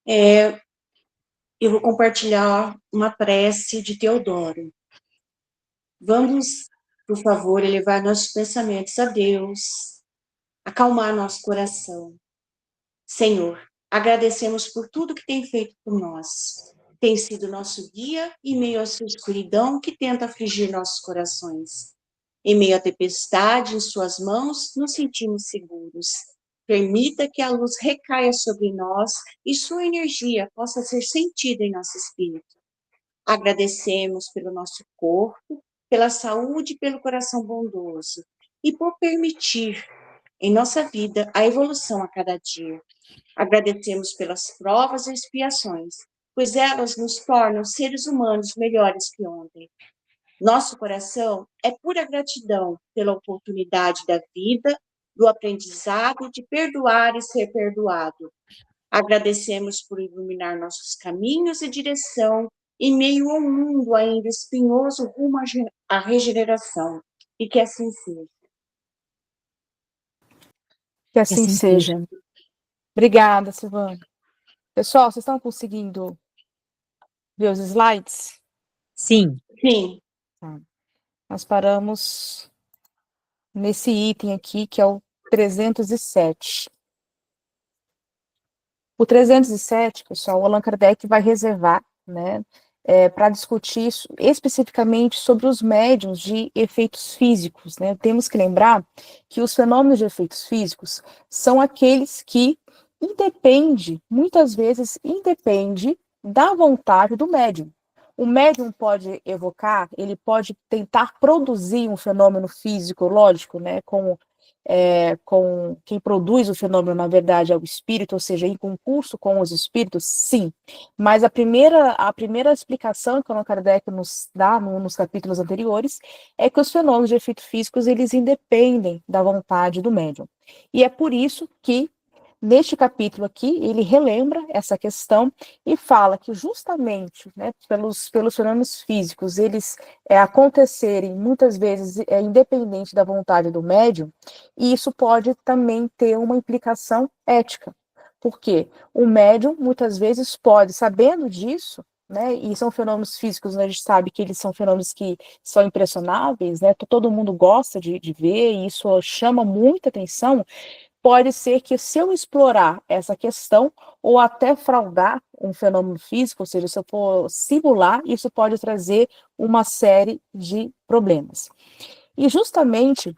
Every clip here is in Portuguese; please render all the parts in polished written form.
Eu vou compartilhar uma prece de Teodoro. Vamos, por favor, elevar nossos pensamentos a Deus, acalmar nosso coração. Senhor, agradecemos por tudo que tem feito por nós. Tem sido nosso guia em meio à sua escuridão que tenta afligir nossos corações. Em meio à tempestade, em suas mãos, nos sentimos seguros. Permita que a luz recaia sobre nós e sua energia possa ser sentida em nosso espírito. Agradecemos pelo nosso corpo, pela saúde e pelo coração bondoso, e por permitir em nossa vida a evolução a cada dia. Agradecemos pelas provas e expiações, pois elas nos tornam seres humanos melhores que ontem. Nosso coração é pura gratidão pela oportunidade da vida, do aprendizado, de perdoar e ser perdoado. Agradecemos por iluminar nossos caminhos e direção em meio a um mundo ainda espinhoso rumo à regeneração. E que assim seja. Que assim seja. Obrigada, Silvana. Pessoal, vocês estão conseguindo ver os slides? Sim. Sim. Tá. Nós paramos nesse item aqui, que é o 307. O 307, pessoal, o Allan Kardec vai reservar, né, para discutir especificamente sobre os médiuns de efeitos físicos, né? Temos que lembrar que os fenômenos de efeitos físicos são aqueles que muitas vezes independe da vontade do médium. O médium pode evocar, ele pode tentar produzir um fenômeno físico, lógico, né, com quem produz o fenômeno, na verdade, é o espírito, ou seja, em concurso com os espíritos, sim. Mas a primeira explicação que o Allan Kardec nos dá nos capítulos anteriores é que os fenômenos de efeitos físicos, eles independem da vontade do médium. E é por isso que, neste capítulo aqui, ele relembra essa questão e fala que justamente, né, pelos fenômenos físicos, eles acontecerem muitas vezes independente da vontade do médium, e isso pode também ter uma implicação ética, porque o médium muitas vezes pode, sabendo disso, né, e são fenômenos físicos, né, a gente sabe que eles são fenômenos que são impressionáveis, né, todo mundo gosta de ver, e isso chama muita atenção. Pode ser que, se eu explorar essa questão, ou até fraudar um fenômeno físico, ou seja, se eu for simular, isso pode trazer uma série de problemas. E justamente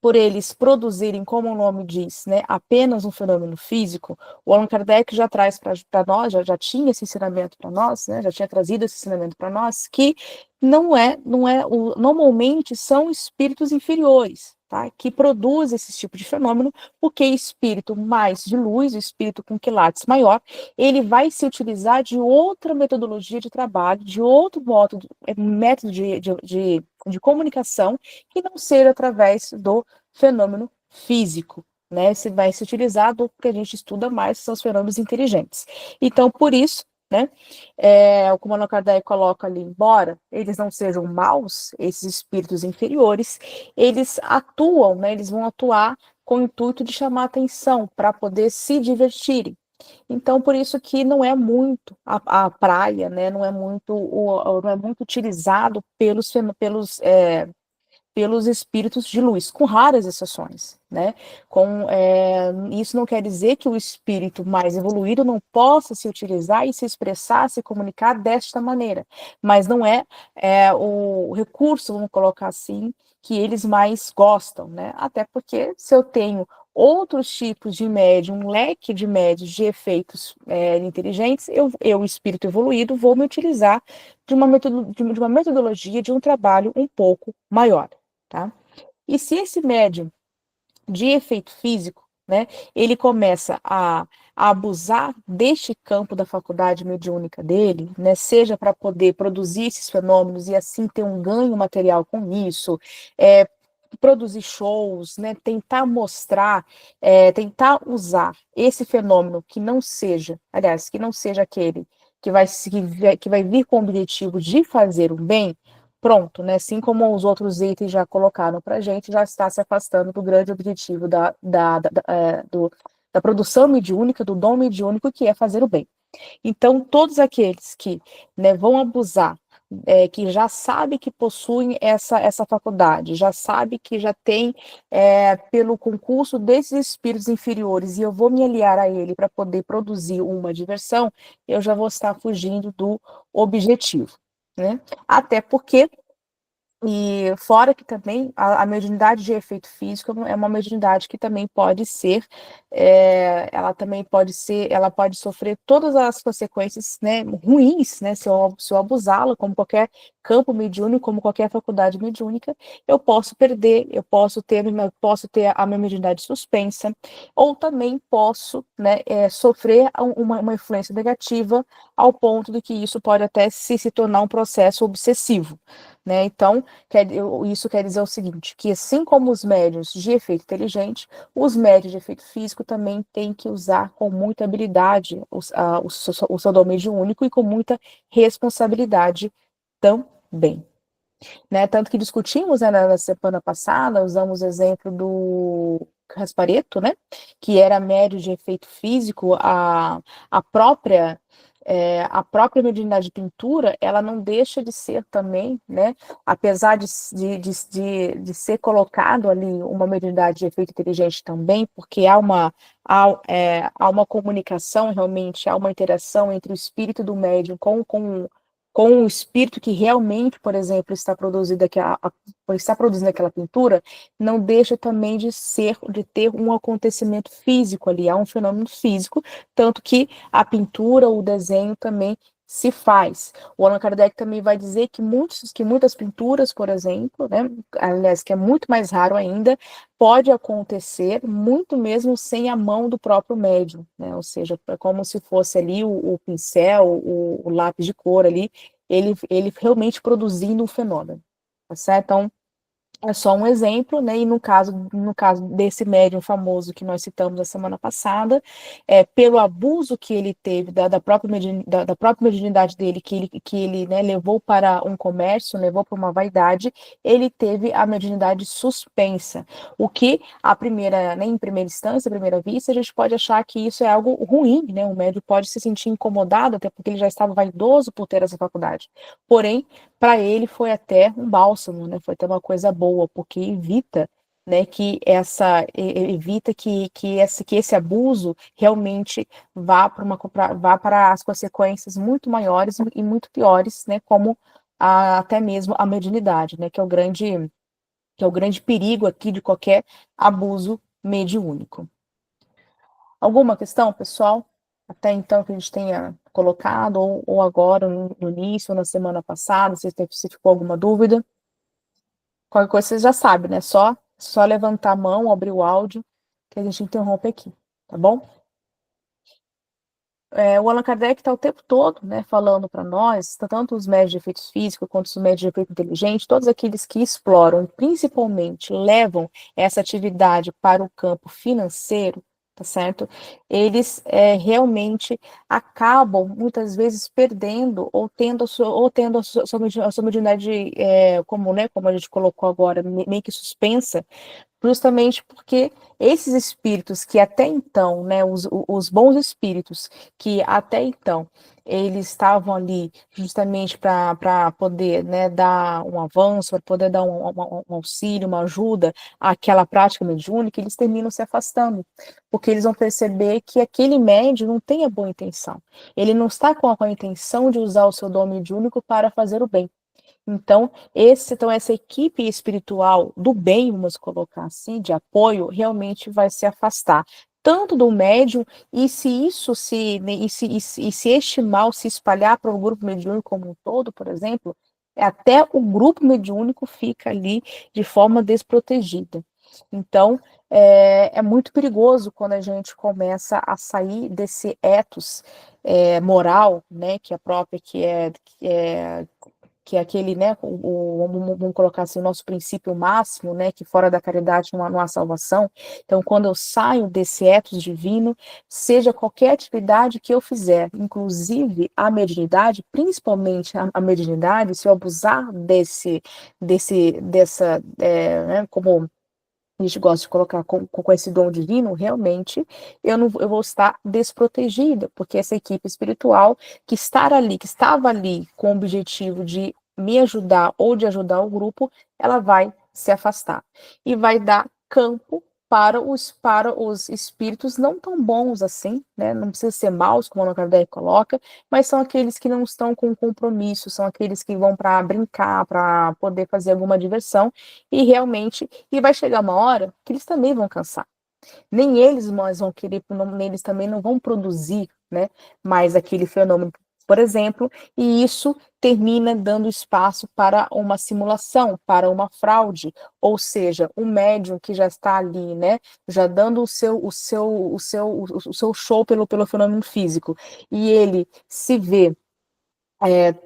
por eles produzirem, como o nome diz, né, apenas um fenômeno físico, o Allan Kardec já traz para nós, já tinha esse ensinamento para nós, né, já tinha trazido esse ensinamento para nós, que normalmente são espíritos inferiores, tá, que produzem esse tipo de fenômeno, porque espírito mais de luz, o espírito com quilates maior, ele vai se utilizar de outra metodologia de trabalho, de outro método de comunicação, que não seja através do fenômeno físico, né? Se vai se utilizar do que a gente estuda mais, são os fenômenos inteligentes. Então, por isso, né, como Allan Kardec coloca ali, embora eles não sejam maus, esses espíritos inferiores, eles atuam, né, eles vão atuar com o intuito de chamar atenção, para poder se divertirem. Então, por isso que não é muito a praia, né, não é muito utilizado pelos espíritos de luz, com raras exceções, né? Isso não quer dizer que o espírito mais evoluído não possa se utilizar e se expressar, se comunicar desta maneira, mas não é o recurso, vamos colocar assim, que eles mais gostam, né? Até porque, se eu tenho outros tipos de médium, um leque de médios de efeitos inteligentes, eu, espírito evoluído, vou me utilizar de uma metodologia, de um trabalho um pouco maior. Tá? E se esse médium de efeito físico, né, ele começa a abusar deste campo da faculdade mediúnica dele, né, seja para poder produzir esses fenômenos e assim ter um ganho material com isso, produzir shows, né, tentar mostrar, tentar usar esse fenômeno que não seja aquele que vai vir com o objetivo de fazer o bem, pronto, né? Assim como os outros itens já colocaram para a gente, já está se afastando do grande objetivo da produção mediúnica, do dom mediúnico, que é fazer o bem. Então, todos aqueles que, né, vão abusar, que já sabe que possuem essa faculdade, já sabe que já tem, pelo concurso desses espíritos inferiores, e eu vou me aliar a ele para poder produzir uma diversão, eu já vou estar fugindo do objetivo, né? Até porque e fora que também a mediunidade de efeito físico é uma mediunidade que também pode ser, ela também pode ser, ela pode sofrer todas as consequências, né, ruins, né, se eu abusá-la, como qualquer campo mediúnico, como qualquer faculdade mediúnica, eu posso perder, posso ter a minha mediunidade suspensa, ou também posso, né, sofrer uma influência negativa ao ponto de que isso pode até se tornar um processo obsessivo, né? Então, isso quer dizer o seguinte, que assim como os médiuns de efeito inteligente, os médiuns de efeito físico também têm que usar com muita habilidade o seu dom mediúnico e com muita responsabilidade também. Né? Tanto que discutimos, né, na semana passada, usamos o exemplo do Gasparetto, né, que era médio de efeito físico, a própria a própria mediunidade de pintura, ela não deixa de ser também, né, apesar de ser colocado ali uma mediunidade de efeito inteligente também, porque há uma comunicação realmente, há uma interação entre o espírito do médium com o espírito que realmente, por exemplo, está produzindo aquela pintura, não deixa também de ter um acontecimento físico ali, há um fenômeno físico, tanto que a pintura, o desenho também se faz. O Allan Kardec também vai dizer que muitas pinturas, por exemplo, né, aliás, que é muito mais raro ainda, pode acontecer muito mesmo sem a mão do próprio médium, né? Ou seja, é como se fosse ali o pincel, o lápis de cor ali, ele realmente produzindo um fenômeno, tá certo? Então, é só um exemplo, né? E no caso desse médium famoso que nós citamos na semana passada, pelo abuso que ele teve da própria mediunidade dele, que ele, né, levou para um comércio, levou para uma vaidade, ele teve a mediunidade suspensa. O que, né, em primeira instância, à primeira vista, a gente pode achar que isso é algo ruim, né? O médium pode se sentir incomodado, até porque ele já estava vaidoso por ter essa faculdade. Porém, para ele foi até um bálsamo, né? Foi até uma coisa boa, porque evita, né, evita que esse abuso realmente vá para as consequências muito maiores e muito piores, né, como até mesmo a mediunidade, né, que é o grande perigo aqui de qualquer abuso mediúnico. Alguma questão, pessoal? Até então que a gente tenha colocado, ou agora, no início, ou na semana passada, se ficou alguma dúvida. Qualquer coisa vocês já sabem, né? Só levantar a mão, abrir o áudio, que a gente interrompe aqui, tá bom? O Allan Kardec está o tempo todo, né, falando para nós, tanto os médios de efeitos físicos quanto os médios de efeito inteligente, todos aqueles que exploram, principalmente levam essa atividade para o campo financeiro, tá certo? Eles realmente acabam, muitas vezes, perdendo ou tendo a sua mediunidade, como a gente colocou agora, meio que suspensa, justamente porque esses espíritos que até então, né, os bons espíritos que até então eles estavam ali justamente para poder, né, dar um avanço, para poder dar um auxílio, uma ajuda àquela prática mediúnica, eles terminam se afastando, porque eles vão perceber que aquele médium não tem a boa intenção, ele não está com a intenção de usar o seu dom mediúnico para fazer o bem. Então, essa equipe espiritual do bem, vamos colocar assim, de apoio, realmente vai se afastar tanto do médium, e se isso se, né, e se este mal se espalhar para o grupo mediúnico como um todo, por exemplo, até o grupo mediúnico fica ali de forma desprotegida. Então, é muito perigoso quando a gente começa a sair desse ethos moral, né, que é própria, que é aquele, né, vamos colocar assim, o nosso princípio máximo, né, que fora da caridade não há salvação. Então, quando eu saio desse ethos divino, seja qualquer atividade que eu fizer, inclusive a mediunidade, principalmente a mediunidade, se eu abusar né, como a gente gosta de colocar com esse dom divino, realmente eu vou estar desprotegida, porque essa equipe espiritual que estava ali com o objetivo de me ajudar ou de ajudar o grupo, ela vai se afastar e vai dar campo para os espíritos não tão bons assim, né? Não precisa ser maus, como a Allan Kardec coloca, mas são aqueles que não estão com compromisso, são aqueles que vão para brincar, para poder fazer alguma diversão, e realmente, e vai chegar uma hora que eles também vão cansar. Nem eles mais vão querer, eles também não vão produzir, né, mais aquele fenômeno, por exemplo, e isso termina dando espaço para uma simulação, para uma fraude, ou seja, o médium que já está ali, né, já dando o seu show pelo fenômeno físico, e ele se vê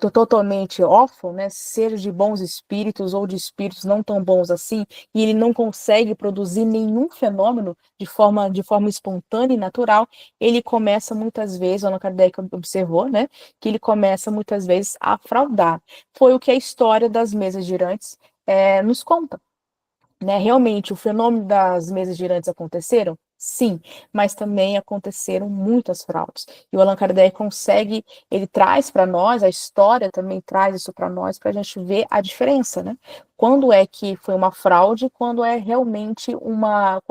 totalmente órfão, né, seja de bons espíritos ou de espíritos não tão bons assim, e ele não consegue produzir nenhum fenômeno de forma espontânea e natural, ele começa muitas vezes, o Allan Kardec observou, né, que ele começa muitas vezes a fraudar. Foi o que a história das mesas girantes nos conta. Né, realmente, o fenômeno das mesas girantes aconteceram? Sim, mas também aconteceram muitas fraudes. E o Allan Kardec consegue, ele traz para nós, a história também traz isso para nós, para a gente ver a diferença, né? Quando é que foi uma fraude, quando é realmente uma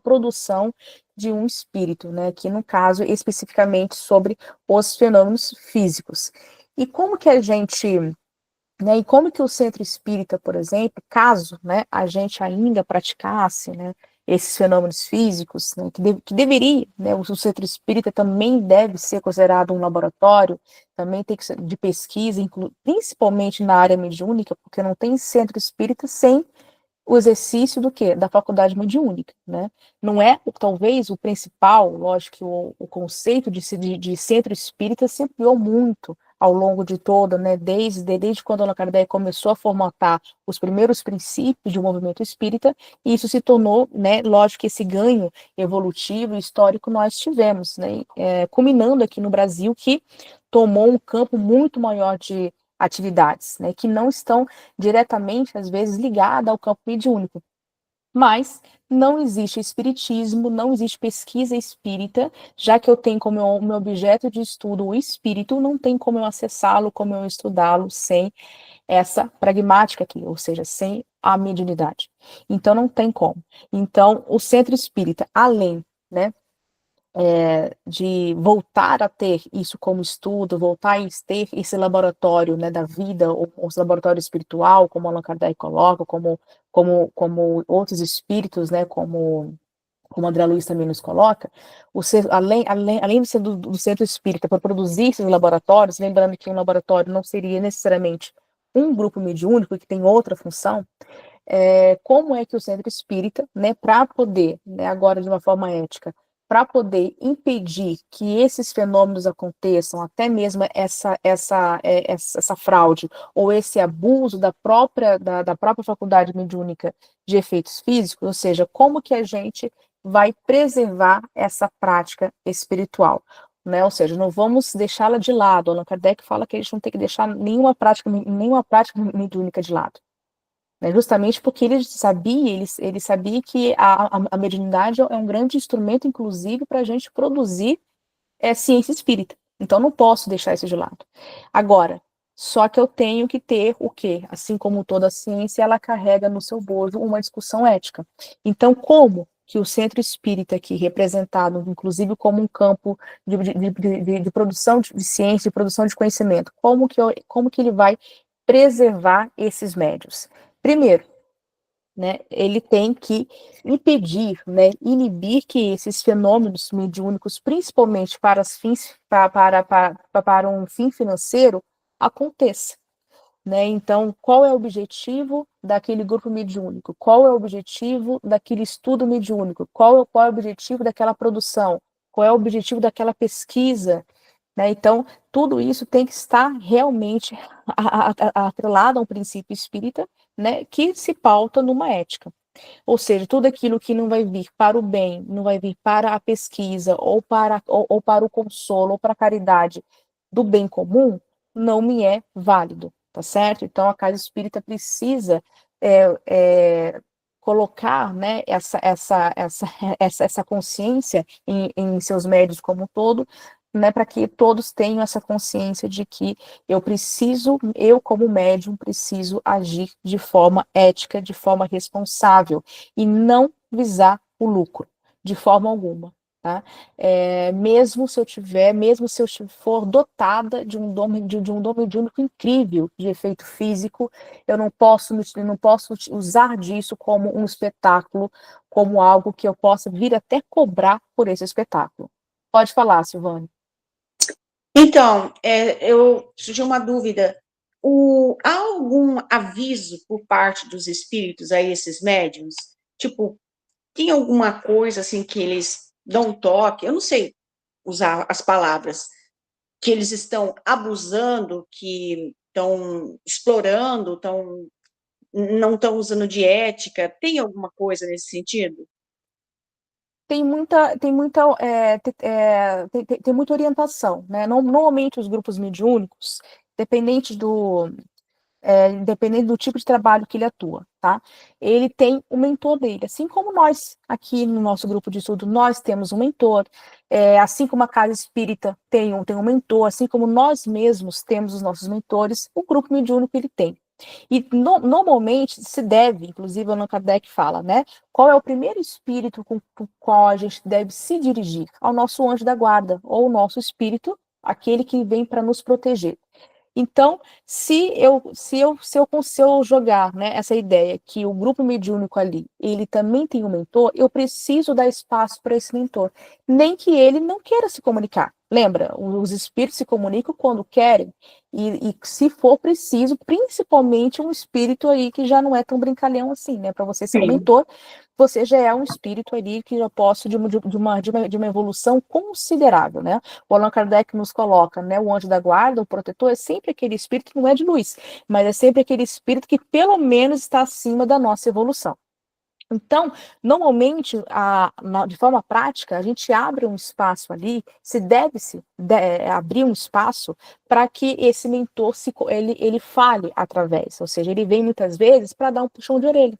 produção de um espírito, né? Que no caso, especificamente sobre os fenômenos físicos. E como que a gente, né, e como que o centro espírita, por exemplo, caso, né, a gente ainda praticasse, né, esses fenômenos físicos, né, que deveria, né, o centro espírita também deve ser considerado um laboratório, também tem que ser de pesquisa, principalmente na área mediúnica, porque não tem centro espírita sem o exercício do quê? Da faculdade mediúnica, né? Não é, talvez, o principal, lógico que o conceito de centro espírita se ampliou muito ao longo de toda, né? Desde quando Allan Kardec começou a formatar os primeiros princípios do movimento espírita, e isso se tornou, né? Lógico que esse ganho evolutivo e histórico nós tivemos, né? Culminando aqui no Brasil, que tomou um campo muito maior de atividades, né, que não estão diretamente, às vezes, ligadas ao campo mediúnico. Mas não existe espiritismo, não existe pesquisa espírita, já que eu tenho como meu objeto de estudo o espírito, não tem como eu acessá-lo, como eu estudá-lo sem essa pragmática aqui, ou seja, sem a mediunidade. Então não tem como. Então o centro espírita, além, né, de voltar a ter isso como estudo, voltar a ter esse laboratório, né, da vida, ou esse laboratório espiritual, como Allan Kardec coloca, como outros espíritos, né, como André Luiz também nos coloca, além de ser do centro espírita, para produzir esses laboratórios, lembrando que um laboratório não seria necessariamente um grupo mediúnico, que tem outra função, como é que o centro espírita, né, para poder, né, agora de uma forma ética, para poder impedir que esses fenômenos aconteçam, até mesmo essa fraude ou esse abuso da própria faculdade mediúnica de efeitos físicos, ou seja, como que a gente vai preservar essa prática espiritual, né? Ou seja, não vamos deixá-la de lado. Allan Kardec fala que a gente não tem que deixar nenhuma prática mediúnica de lado, né, justamente porque ele sabia que a mediunidade é um grande instrumento, inclusive, para a gente produzir ciência espírita. Então, não posso deixar isso de lado. Agora, só que eu tenho que ter o quê? Assim como toda ciência, ela carrega no seu bojo uma discussão ética. Então, como que o centro espírita aqui, representado, inclusive como um campo de produção de ciência, de produção de conhecimento, como que ele vai preservar esses médios? Primeiro, né, ele tem que impedir, né, inibir que esses fenômenos mediúnicos, principalmente para um fim financeiro, aconteça. Né? Então, qual é o objetivo daquele grupo mediúnico? Qual é o objetivo daquele estudo mediúnico? Qual é o objetivo daquela produção? Qual é o objetivo daquela pesquisa? Né? Então, tudo isso tem que estar realmente atrelado a um princípio espírita, né, que se pauta numa ética. Ou seja, tudo aquilo que não vai vir para o bem, não vai vir para a pesquisa, ou para o consolo, ou para a caridade do bem comum, não me é válido, tá certo? Então, a casa espírita precisa é, é, colocar, né, essa consciência em seus médios como um todo, né, para que todos tenham essa consciência de que eu como médium, preciso agir de forma ética, de forma responsável, e não visar o lucro, de forma alguma. Tá? Mesmo se eu for dotada de um dom mediúnico incrível de efeito físico, eu não posso usar disso como um espetáculo, como algo que eu possa vir até cobrar por esse espetáculo. Pode falar, Silvane. Então, surgiu uma dúvida. Há algum aviso por parte dos espíritos a esses médiums? Tipo, tem alguma coisa assim que eles dão um toque? Eu não sei usar as palavras, que eles estão abusando, que estão explorando, não estão usando de ética. Tem alguma coisa nesse sentido? Tem muita orientação, né? Normalmente os grupos mediúnicos, dependente independente do tipo de trabalho que ele atua, tá? Ele tem um mentor dele, assim como nós, aqui no nosso grupo de estudo, nós temos um mentor, assim como a casa espírita tem um mentor, assim como nós mesmos temos os nossos mentores, o grupo mediúnico ele tem. E normalmente se deve, inclusive Allan Kardec fala, né? Qual é o primeiro espírito com o qual a gente deve se dirigir? Ao nosso anjo da guarda, ou o nosso espírito, aquele que vem para nos proteger. Então, se eu jogar, né, essa ideia que o grupo mediúnico ali, ele também tem um mentor, eu preciso dar espaço para esse mentor, nem que ele não queira se comunicar. Lembra, os espíritos se comunicam quando querem, e se for preciso, principalmente um espírito aí que já não é tão brincalhão assim, né? Para você ser um Sim. mentor, você já é um espírito ali que já possa de uma evolução considerável, né? O Allan Kardec nos coloca, né? O anjo da guarda, o protetor, é sempre aquele espírito que não é de luz, mas é sempre aquele espírito que pelo menos está acima da nossa evolução. Então, normalmente, de forma prática, a gente abre um espaço ali, abrir um espaço para que esse mentor ele fale através, ou seja, ele vem muitas vezes para dar um puxão de orelha,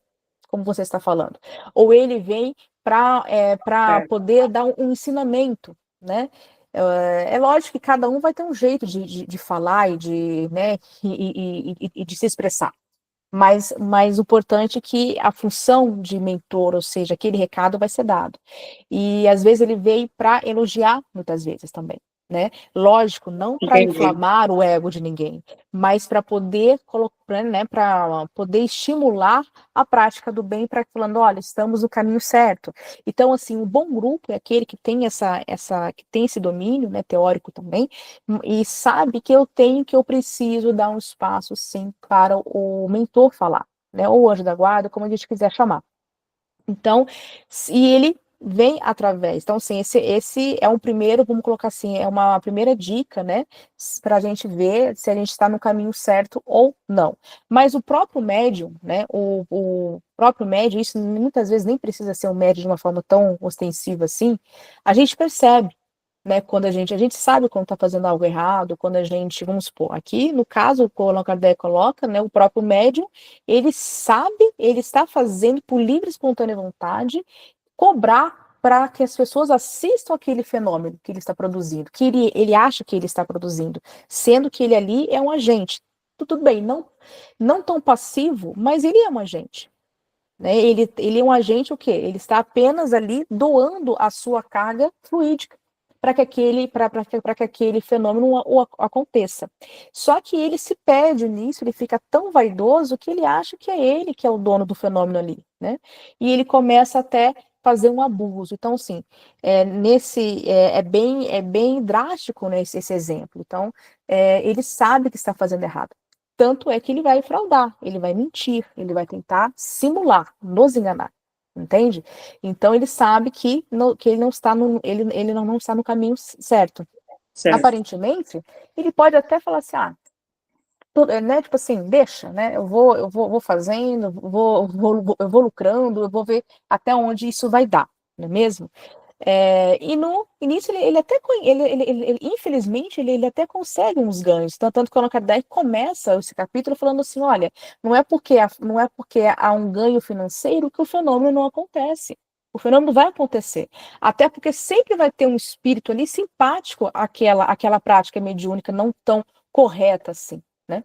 como você está falando, ou ele vem para Certo. poder dar um ensinamento, né? É lógico que cada um vai ter um jeito de falar né, e de se expressar. Mas o importante é que a função de mentor, ou seja, aquele recado vai ser dado. E às vezes ele veio para elogiar, muitas vezes também, né? Lógico, não para Entendi. inflamar o ego de ninguém, mas para poder colocar, né, para poder estimular a prática do bem, para falando, olha, estamos no caminho certo. Então, assim, um bom grupo é aquele que tem que tem esse domínio, né, teórico também, e sabe que eu preciso dar um espaço, sim, para o mentor falar, né, ou o anjo da guarda, como a gente quiser chamar. Então, se ele vem através. Então, assim, esse é um primeiro, vamos colocar assim, é uma primeira dica, né, para a gente ver se a gente está no caminho certo ou não. Mas o próprio médium, né, o próprio médium, isso muitas vezes nem precisa ser um médium de uma forma tão ostensiva assim, a gente percebe, né, quando a gente sabe quando está fazendo algo errado, quando a gente, vamos supor, aqui no caso, o Allan Kardec coloca, né, o próprio médium, ele sabe, ele está fazendo por livre e espontânea vontade, cobrar para que as pessoas assistam aquele fenômeno que ele está produzindo, que ele acha que ele está produzindo, sendo que ele ali é um agente. Tudo bem, não tão passivo, mas ele é um agente. Né? Ele é um agente o quê? Ele está apenas ali doando a sua carga fluídica para que aquele fenômeno aconteça. Só que ele se perde nisso, ele fica tão vaidoso que ele acha que é ele que é o dono do fenômeno ali, né? E ele começa até fazer um abuso. Então, assim, é bem drástico, né, esse exemplo. Então, ele sabe que está fazendo errado. Tanto é que ele vai fraudar, ele vai mentir, ele vai tentar simular, nos enganar, entende? Então ele sabe que ele não está ele não está no caminho certo. Certo. Aparentemente, ele pode até falar assim, né, tipo assim, deixa, né? Eu vou fazendo, eu vou lucrando, eu vou ver até onde isso vai dar, não é mesmo? E no início ele até infelizmente ele até consegue uns ganhos, tanto que o Allan Kardec começa esse capítulo falando assim, olha, não é porque há um ganho financeiro que o fenômeno não acontece. O fenômeno vai acontecer, até porque sempre vai ter um espírito ali simpático àquela prática mediúnica não tão correta assim, né?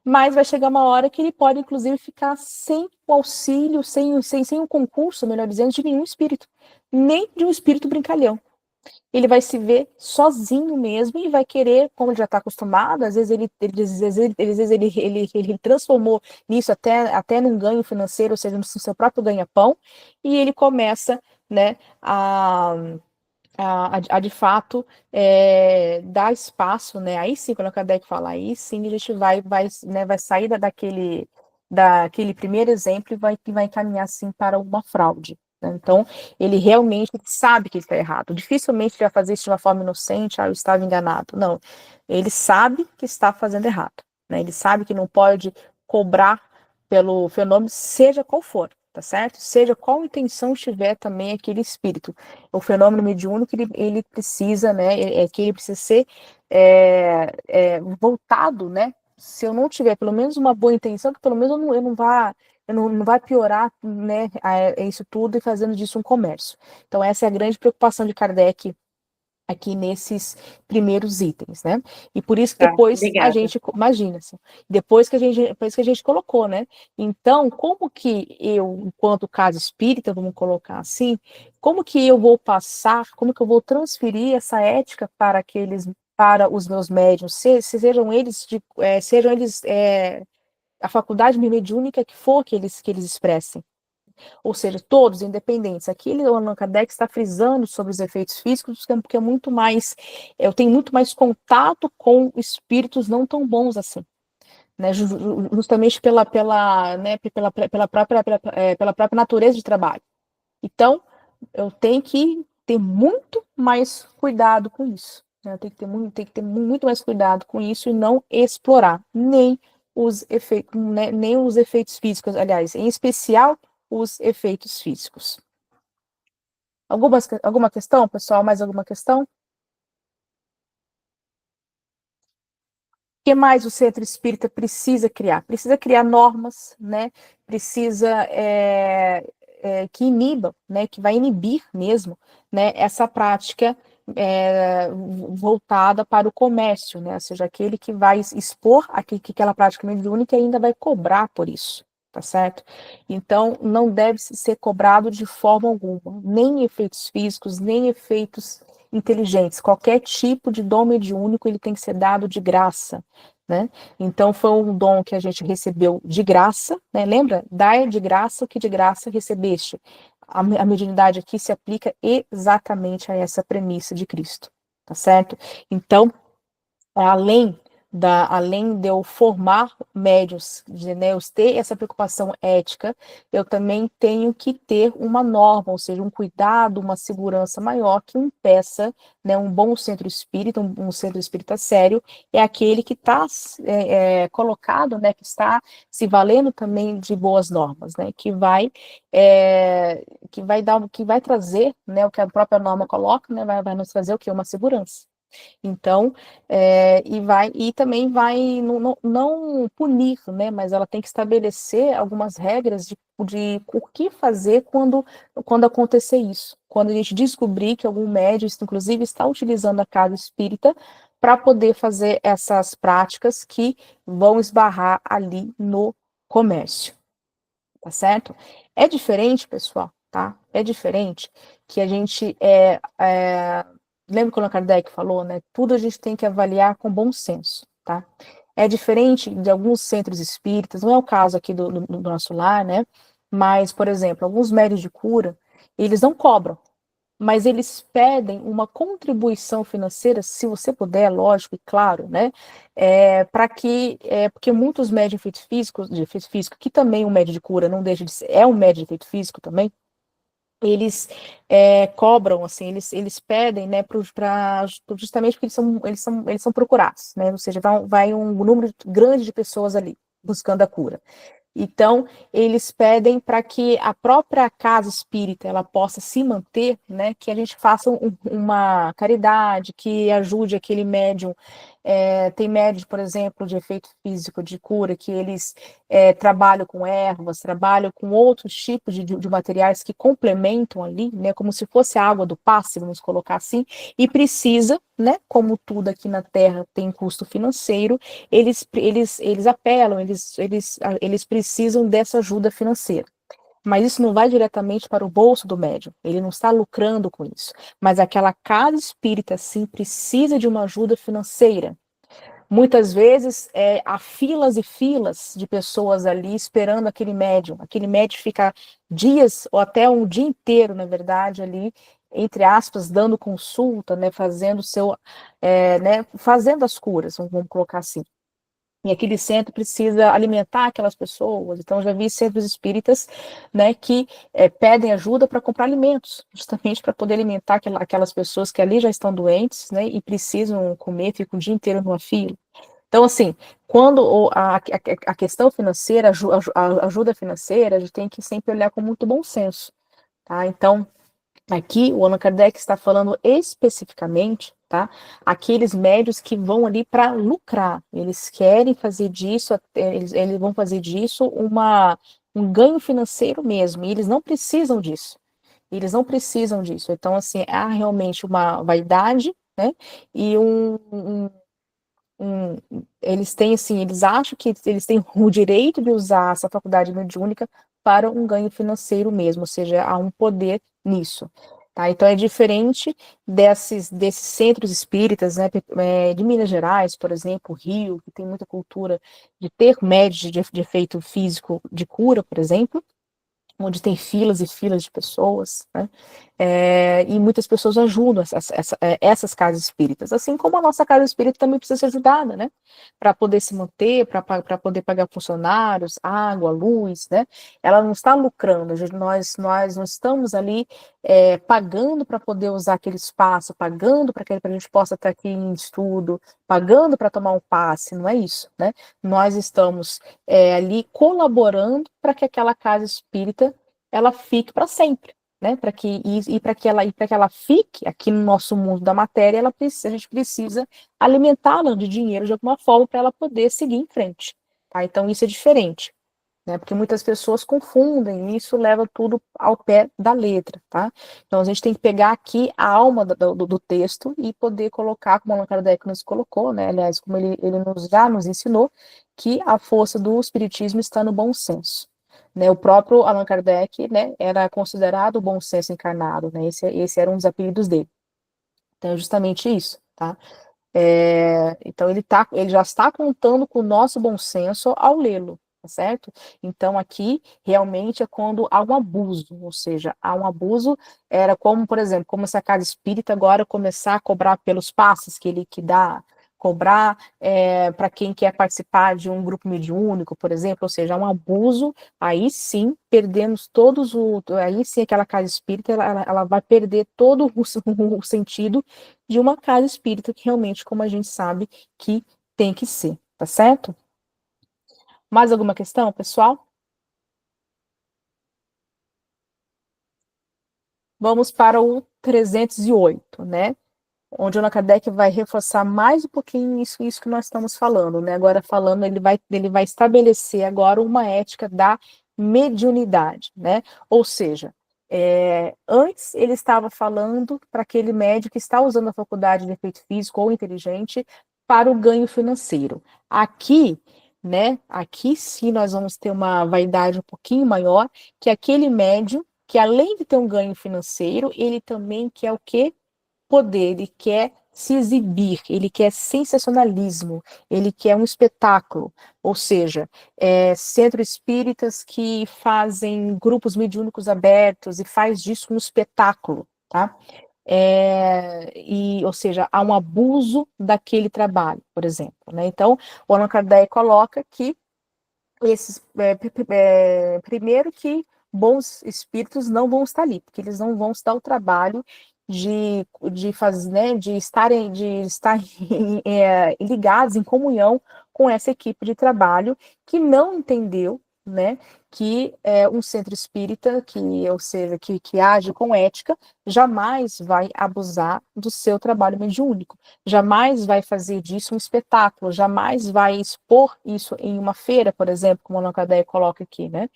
Mas vai chegar uma hora que ele pode, inclusive, ficar sem o auxílio, sem o concurso, melhor dizendo, de nenhum espírito, nem de um espírito brincalhão. Ele vai se ver sozinho mesmo e vai querer, como ele já está acostumado, às vezes ele transformou nisso até num ganho financeiro, ou seja, no seu próprio ganha-pão, e ele começa, né, a de fato dar espaço, né? Aí sim, quando a Kardec fala, aí sim a gente vai sair daquele primeiro exemplo e vai caminhar assim para uma fraude. Né? Então, ele realmente sabe que ele está errado. Dificilmente ele vai fazer isso de uma forma inocente, eu estava enganado. Não, ele sabe que está fazendo errado. Né? Ele sabe que não pode cobrar pelo fenômeno, seja qual for, tá certo? Seja qual intenção tiver também aquele espírito. O fenômeno mediúnico ele precisa, né, que ele precisa ser voltado, né? Se eu não tiver pelo menos uma boa intenção, que pelo menos eu não vai piorar, né, isso tudo e fazendo disso um comércio. Então essa é a grande preocupação de Kardec aqui nesses primeiros itens, né? E por isso que Tá, depois a obrigada. gente, imagina, assim, depois que a gente colocou, né? Então, como que eu, enquanto caso espírita, vamos colocar assim, como que eu vou passar, como que eu vou transferir essa ética para os meus médiuns, sejam eles a faculdade mediúnica que for que eles expressem, ou seja, todos independentes. Aqui o Allan Kardec está frisando sobre os efeitos físicos, porque eu tenho muito mais contato com espíritos não tão bons assim, né? Justamente pela própria natureza de trabalho. Então, eu tenho que ter muito mais cuidado com isso. Né? Eu tenho que ter muito mais cuidado com isso e não explorar nem os efeitos físicos, aliás, em especial os efeitos físicos. Alguma questão, pessoal? Mais alguma questão? O que mais o centro espírita precisa criar? Precisa criar normas, né? Precisa que inibam, né? Que vai inibir mesmo, né? Essa prática voltada para o comércio, né? Ou seja, aquele que vai expor aquela prática mediúnica e ainda vai cobrar por isso. Tá certo? Então, não deve ser cobrado de forma alguma, nem efeitos físicos, nem efeitos inteligentes. Qualquer tipo de dom mediúnico ele tem que ser dado de graça, né? Então, foi um dom que a gente recebeu de graça, né? Lembra? Dai de graça o que de graça recebeste. A mediunidade aqui se aplica exatamente a essa premissa de Cristo, tá certo? Então, além de eu formar médios, né, eu ter essa preocupação ética, eu também tenho que ter uma norma, ou seja, um cuidado, uma segurança maior que impeça, né, um bom centro espírita, um centro espírita sério, é aquele que está colocado, né, que está se valendo também de boas normas, né, que vai trazer, né, o que a própria norma coloca, né, vai nos trazer o que? Uma segurança. Então, e também vai não punir, né, mas ela tem que estabelecer algumas regras de o que fazer quando acontecer isso. Quando a gente descobrir que algum médium, inclusive, está utilizando a casa espírita para poder fazer essas práticas que vão esbarrar ali no comércio, tá certo? É diferente, pessoal, tá? É diferente que a gente lembra quando a Kardec falou, né? Tudo a gente tem que avaliar com bom senso, tá? É diferente de alguns centros espíritas, não é o caso aqui do nosso lar, né? Mas, por exemplo, alguns médios de cura, eles não cobram, mas eles pedem uma contribuição financeira, se você puder, lógico e claro, né? Porque muitos médios de efeito físico, que também o médio de cura não deixa de ser, é um médio de efeito físico também, eles cobram, assim, eles pedem, né, justamente porque eles são procurados, né? Ou seja, vai um número grande de pessoas ali buscando a cura. Então, eles pedem para que a própria casa espírita ela possa se manter, né, que a gente faça uma caridade, que ajude aquele médium. Tem médium, por exemplo, de efeito físico, de cura, que eles trabalham com ervas, trabalham com outros tipos de materiais que complementam ali, né, como se fosse a água do passe, vamos colocar assim, e precisa, né, como tudo aqui na Terra tem custo financeiro, eles apelam, eles precisam dessa ajuda financeira. Mas isso não vai diretamente para o bolso do médium, ele não está lucrando com isso. Mas aquela casa espírita, sim, precisa de uma ajuda financeira. Muitas vezes há filas e filas de pessoas ali esperando aquele médium fica dias ou até um dia inteiro, na verdade, ali, entre aspas, dando consulta, né, fazendo as curas, vamos colocar assim. E aquele centro precisa alimentar aquelas pessoas. Então, já vi centros espíritas, né, que pedem ajuda para comprar alimentos, justamente para poder alimentar aquelas pessoas que ali já estão doentes, né, e precisam comer, ficam o dia inteiro numa fila. Então, assim, quando a questão financeira, a ajuda financeira, a gente tem que sempre olhar com muito bom senso, tá? Então, aqui o Allan Kardec está falando especificamente, tá? Aqueles médios que vão ali para lucrar, eles querem fazer disso, eles vão fazer disso um ganho financeiro mesmo, e eles não precisam disso. Eles não precisam disso. Então, assim, há realmente uma vaidade, né? E eles têm assim, eles acham que eles têm o direito de usar essa faculdade mediúnica para um ganho financeiro mesmo, ou seja, há um poder nisso. Tá? Então é diferente desses centros espíritas, né, de Minas Gerais, por exemplo, Rio, que tem muita cultura de ter médios de efeito físico de cura, por exemplo, onde tem filas e filas de pessoas, né? E muitas pessoas ajudam essas casas espíritas, assim como a nossa casa espírita também precisa ser ajudada, né? Para poder se manter, para poder pagar funcionários, água, luz, né? Ela não está lucrando, nós não estamos ali pagando para poder usar aquele espaço, pagando para que a gente possa estar aqui em estudo, pagando para tomar um passe, não é isso, né? Nós estamos ali colaborando para que aquela casa espírita ela fique para sempre, né? Para que ela fique aqui no nosso mundo da matéria, a gente precisa alimentá-la de dinheiro de alguma forma para ela poder seguir em frente, tá? Então isso é diferente, né? Porque muitas pessoas confundem e isso leva tudo ao pé da letra, tá? Então a gente tem que pegar aqui a alma do texto e poder colocar, como o Allan Kardec nos colocou, né? Aliás, como ele já nos ensinou, que a força do espiritismo está no bom senso. Né, o próprio Allan Kardec, né, era considerado o bom senso encarnado, né, esse era um dos apelidos dele. Então é justamente isso, tá? Então ele já está contando com o nosso bom senso ao lê-lo, tá certo? Então aqui realmente é quando há um abuso, ou seja, há um abuso, era como, por exemplo, como se a casa espírita agora começar a cobrar pelos passes que ele que dá, cobrar para quem quer participar de um grupo mediúnico, por exemplo, ou seja, há um abuso, aí sim perdemos aí sim aquela casa espírita, ela vai perder todo o sentido de uma casa espírita que realmente, como a gente sabe, que tem que ser, tá certo? Mais alguma questão, pessoal? Vamos para o 308, né? Onde o Allan Kardec vai reforçar mais um pouquinho isso que nós estamos falando, né? Agora falando, ele vai estabelecer agora uma ética da mediunidade, né? Ou seja, antes ele estava falando para aquele médico que está usando a faculdade de efeito físico ou inteligente para o ganho financeiro. Aqui, né? Aqui sim nós vamos ter uma vaidade um pouquinho maior, que aquele médium que além de ter um ganho financeiro, ele também quer o quê? Poder, ele quer se exibir, ele quer sensacionalismo, ele quer um espetáculo, ou seja, centros espíritas que fazem grupos mediúnicos abertos e faz disso um espetáculo, tá? Ou seja, há um abuso daquele trabalho, por exemplo, né? Então, o Allan Kardec coloca que primeiro que bons espíritos não vão estar ali, porque eles não vão se dar o trabalho de fazer, né, de estar ligados em comunhão com essa equipe de trabalho que não entendeu, né, que é um centro espírita, ou seja, que age com ética, jamais vai abusar do seu trabalho mediúnico, jamais vai fazer disso um espetáculo, jamais vai expor isso em uma feira, por exemplo, como a Allan Kardec coloca aqui, né?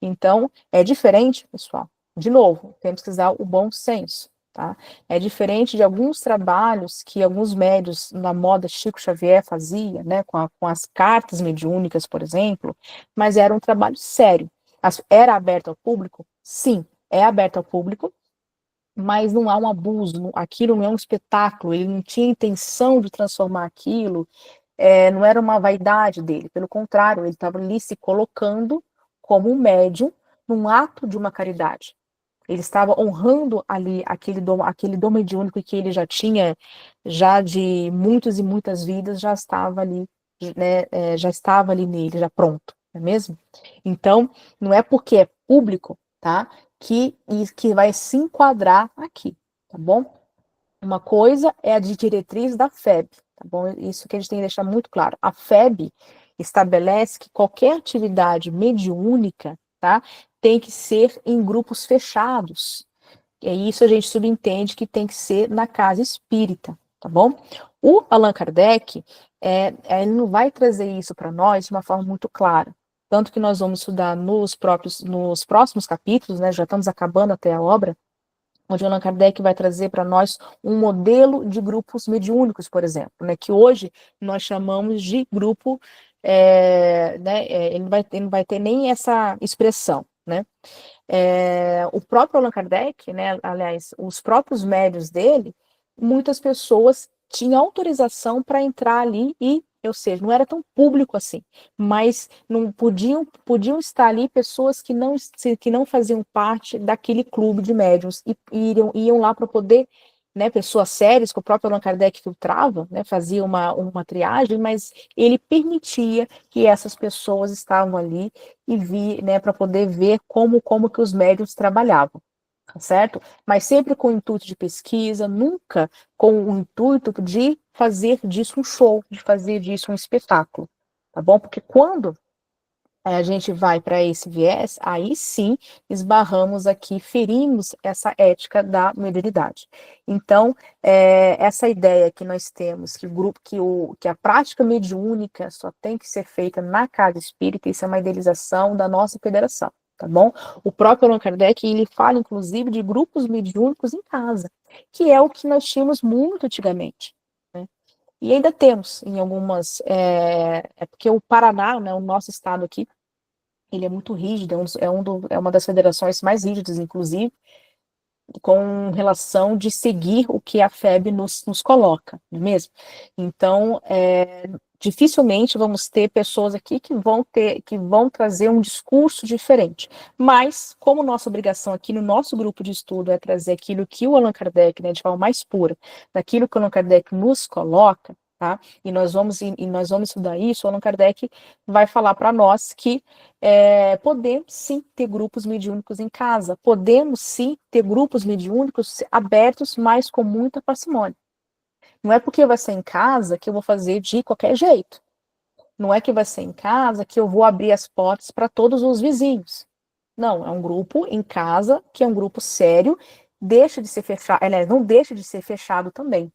Então, é diferente, pessoal. De novo, temos que usar o bom senso. Tá? É diferente de alguns trabalhos que alguns médios na moda Chico Xavier fazia, né, com as cartas mediúnicas, por exemplo, mas era um trabalho sério. Era aberto ao público? Sim, é aberto ao público, mas não há um abuso, aquilo não é um espetáculo, ele não tinha intenção de transformar aquilo, não era uma vaidade dele, pelo contrário, ele estava ali se colocando como um médium num ato de uma caridade. Ele estava honrando ali aquele dom mediúnico que ele já tinha, já de muitas e muitas vidas, já estava ali, né, já estava ali nele, já pronto, não é mesmo? Então, não é porque é público, tá, que vai se enquadrar aqui, tá bom? Uma coisa é a de diretriz da FEB, tá bom? Isso que a gente tem que deixar muito claro. A FEB estabelece que qualquer atividade mediúnica, tá, tem que ser em grupos fechados. E isso a gente subentende que tem que ser na casa espírita, tá bom? O Allan Kardec, ele não vai trazer isso para nós de uma forma muito clara. Tanto que nós vamos estudar nos próximos capítulos, né? Já estamos acabando até a obra, onde Allan Kardec vai trazer para nós um modelo de grupos mediúnicos, por exemplo, né, que hoje nós chamamos de grupo, né, ele não vai ter nem essa expressão, né. O próprio Allan Kardec, né, aliás, os próprios médios dele, muitas pessoas tinham autorização para entrar ali e, ou seja, não era tão público assim, mas não podiam estar ali pessoas que não faziam parte daquele clube de médiuns e iam lá para poder, né, pessoas sérias que o próprio Allan Kardec filtrava, né, fazia uma triagem, mas ele permitia que essas pessoas estavam ali e né, para poder ver como que os médiuns trabalhavam, tá certo? Mas sempre com o intuito de pesquisa, nunca com o intuito de fazer disso um show, de fazer disso um espetáculo, tá bom? Porque quando a gente vai para esse viés, aí sim esbarramos aqui, ferimos essa ética da mediunidade. Então, essa ideia que nós temos, que a prática mediúnica só tem que ser feita na casa espírita, isso é uma idealização da nossa federação, tá bom? O próprio Allan Kardec, ele fala, inclusive, de grupos mediúnicos em casa, que é o que nós tínhamos muito antigamente, né? E ainda temos em algumas, porque o Paraná, né, o nosso estado aqui, ele é muito rígido, é uma das federações mais rígidas, inclusive, com relação de seguir o que a FEB nos coloca, não é mesmo? Então, dificilmente vamos ter pessoas aqui que vão trazer um discurso diferente. Mas, como nossa obrigação aqui no nosso grupo de estudo é trazer aquilo que o Allan Kardec, né, de forma mais pura, daquilo que o Allan Kardec nos coloca, tá? E nós vamos estudar isso, o Allan Kardec vai falar para nós que podemos sim ter grupos mediúnicos em casa, podemos sim ter grupos mediúnicos abertos, mas com muita parcimônia. Não é porque vai ser em casa que eu vou fazer de qualquer jeito. Não é que vai ser em casa que eu vou abrir as portas para todos os vizinhos. Não, é um grupo em casa que é um grupo sério, deixa de ser fechado, não deixa de ser fechado também.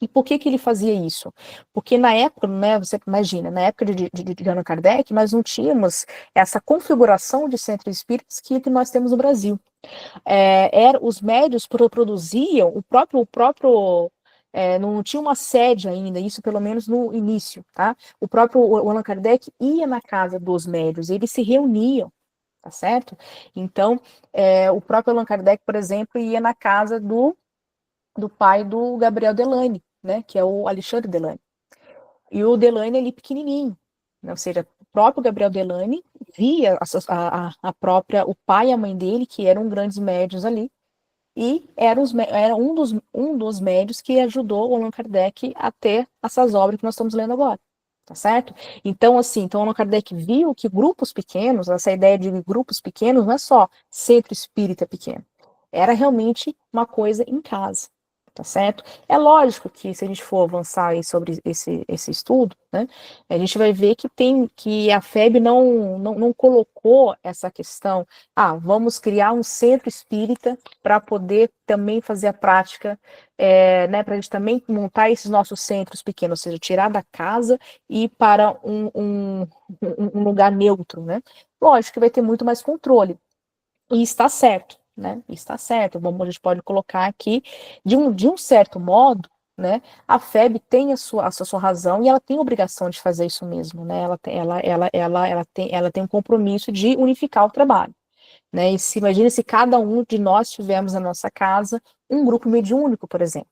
E por que ele fazia isso? Porque na época, né, você imagina, na época de Allan Kardec, nós não tínhamos essa configuração de centros espíritas que nós temos no Brasil. Os médios produziam, não tinha uma sede ainda, isso pelo menos no início, tá? O próprio Allan Kardec ia na casa dos médios, eles se reuniam, tá certo? Então, o próprio Allan Kardec, por exemplo, ia na casa do pai do Gabriel Delany, né, que é o Alexandre Delany. E o Delany ali pequenininho, né, ou seja, o próprio Gabriel Delany via o pai e a mãe dele, que eram grandes médios ali, e era um dos médios que ajudou o Allan Kardec a ter essas obras que nós estamos lendo agora, tá certo? Então, assim, então Allan Kardec viu que grupos pequenos, essa ideia de grupos pequenos não é só centro espírita pequeno, era realmente uma coisa em casa. tá certo? É lógico que se a gente for avançar aí sobre esse estudo, né, a gente vai ver que a FEB não colocou essa questão, vamos criar um centro espírita para poder também fazer a prática, né, para a gente também montar esses nossos centros pequenos, ou seja, tirar da casa e ir para um lugar neutro, né? Lógico que vai ter muito mais controle, e está certo, né? Está certo. Vamos, a gente pode colocar aqui, de um certo modo, né? A FEB tem a sua razão e ela tem a obrigação de fazer isso mesmo, né? Ela tem um compromisso de unificar o trabalho, né? E se imagina se cada um de nós tivermos na nossa casa um grupo mediúnico, por exemplo.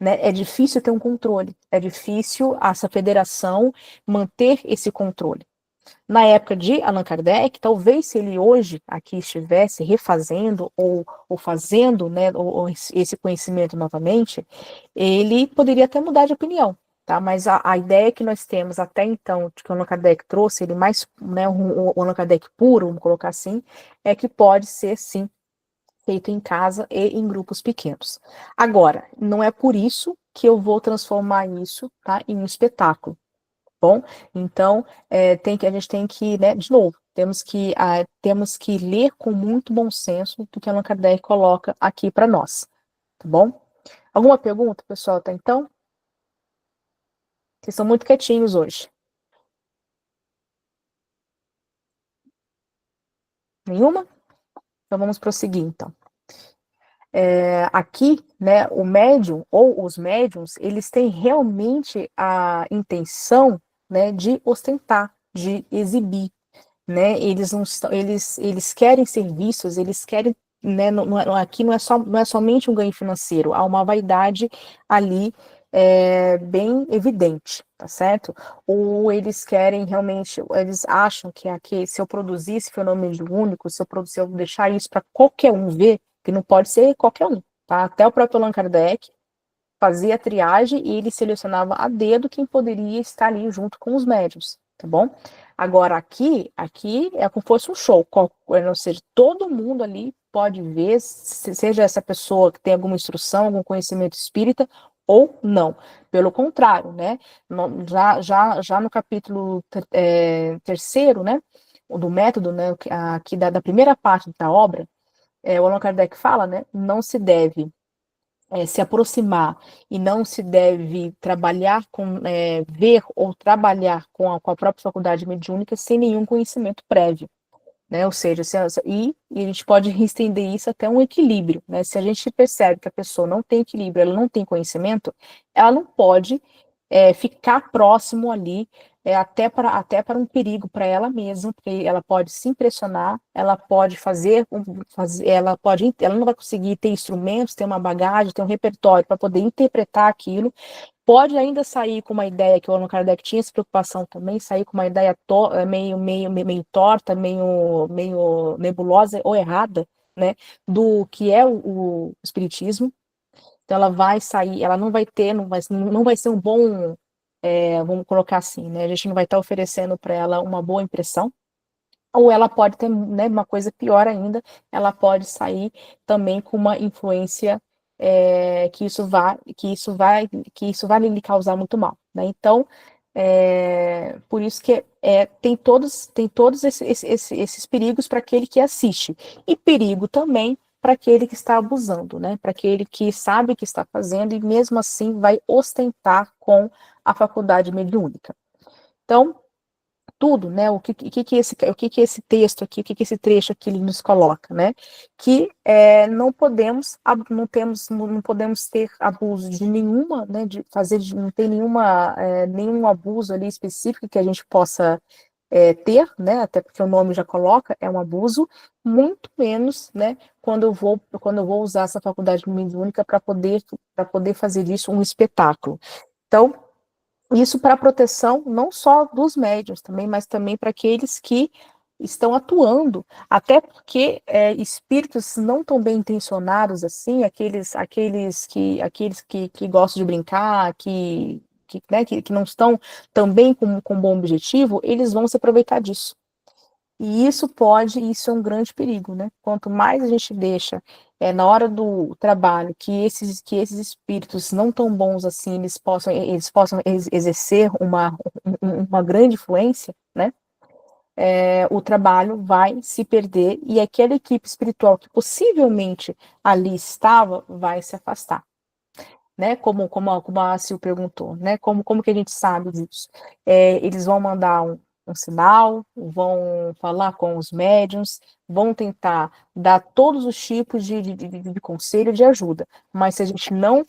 Né, é difícil ter um controle, é difícil essa federação manter esse controle. Na época de Allan Kardec, talvez se ele hoje aqui estivesse refazendo ou fazendo, né, ou esse conhecimento novamente, ele poderia até mudar de opinião, tá? Mas a ideia que nós temos até então, de que o Allan Kardec trouxe, ele mais, né, o Allan Kardec puro, vamos colocar assim, é que pode ser, sim, feito em casa e em grupos pequenos. Agora, não é por isso que eu vou transformar isso, tá, em um espetáculo. Bom, então a gente tem que, né, de novo, temos que ler com muito bom senso do que Allan Kardec coloca aqui para nós, tá bom? Alguma pergunta, pessoal, até então? Vocês estão muito quietinhos hoje. Nenhuma? Então vamos prosseguir, então. Aqui, né, o médium ou os médiums, eles têm realmente a intenção, né, de ostentar, de exibir, né? Eles não estão, eles querem ser vistos, eles querem, né? Aqui não é somente um ganho financeiro, há uma vaidade ali bem evidente, tá certo? Ou eles querem realmente, eles acham que aqui, se eu produzir esse fenômeno de único, se eu deixar isso para qualquer um ver, que não pode ser qualquer um, tá? Até o próprio Allan Kardec fazia a triagem e ele selecionava a dedo quem poderia estar ali junto com os médios, tá bom? Agora aqui é como se fosse um show, ou seja, todo mundo ali pode ver, seja essa pessoa que tem alguma instrução, algum conhecimento espírita ou não. Pelo contrário, né? Já no capítulo terceiro, né? Do método, né? Aqui da primeira parte da obra, o Allan Kardec fala, né? Não se deve se aproximar e não se deve trabalhar ver ou trabalhar com a própria faculdade mediúnica sem nenhum conhecimento prévio, né? Ou seja, e a gente pode estender isso até um equilíbrio, né? Se a gente percebe que a pessoa não tem equilíbrio, ela não tem conhecimento, ela não pode ficar próximo ali, até para um perigo para ela mesma, porque ela pode se impressionar, ela pode ela não vai conseguir ter instrumentos, ter uma bagagem, ter um repertório para poder interpretar aquilo, pode ainda sair com uma ideia que o Allan Kardec tinha essa preocupação também, sair com uma ideia meio torta, meio nebulosa ou errada, né, do que é o espiritismo. Então ela vai sair, ela não vai ter, não vai ser um bom, vamos colocar assim, né? A gente não vai estar oferecendo para ela uma boa impressão, ou ela pode ter, né, uma coisa pior ainda, ela pode sair também com uma influência que isso vai lhe causar muito mal, né? Então, por isso que tem todos esses perigos para aquele que assiste, e perigo também para aquele que está abusando, né? Para aquele que sabe o que está fazendo e mesmo assim vai ostentar com a faculdade mediúnica. Então, tudo, né? O que que esse texto aqui, o que que esse trecho aqui ele nos coloca, né? Que não podemos ter abuso de nenhuma, né? Não tem nenhum abuso ali específico que a gente possa ter, né? Até porque o nome já coloca, é um abuso, muito menos, né? Quando eu vou usar essa faculdade mediúnica para poder fazer disso um espetáculo. Então, isso para a proteção não só dos médiuns também, mas também para aqueles que estão atuando, até porque espíritos não tão bem intencionados assim, aqueles que gostam de brincar, né, que não estão também com bom objetivo, eles vão se aproveitar disso. E isso é um grande perigo, né? Quanto mais a gente deixa na hora do trabalho que esses espíritos não tão bons assim, eles possam exercer uma grande influência, né? O trabalho vai se perder e aquela equipe espiritual que possivelmente ali estava vai se afastar, né? Como a Sil perguntou, né? Como que a gente sabe disso? Eles vão mandar um sinal, vão falar com os médiums, vão tentar dar todos os tipos de conselho, de ajuda, mas se a gente não,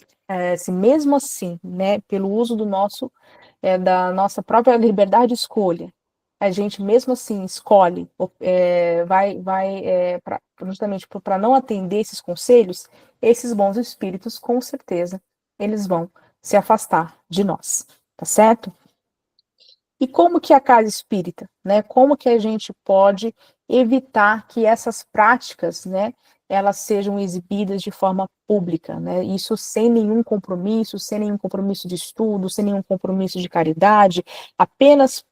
se mesmo assim, né, pelo uso da nossa própria liberdade de escolha, a gente mesmo assim escolhe, justamente para não atender esses conselhos, esses bons espíritos, com certeza, eles vão se afastar de nós, tá certo? E como que é a casa espírita, né? Como que a gente pode evitar que essas práticas, né, elas sejam exibidas de forma pública, né? Isso sem nenhum compromisso de estudo, sem nenhum compromisso de caridade, apenas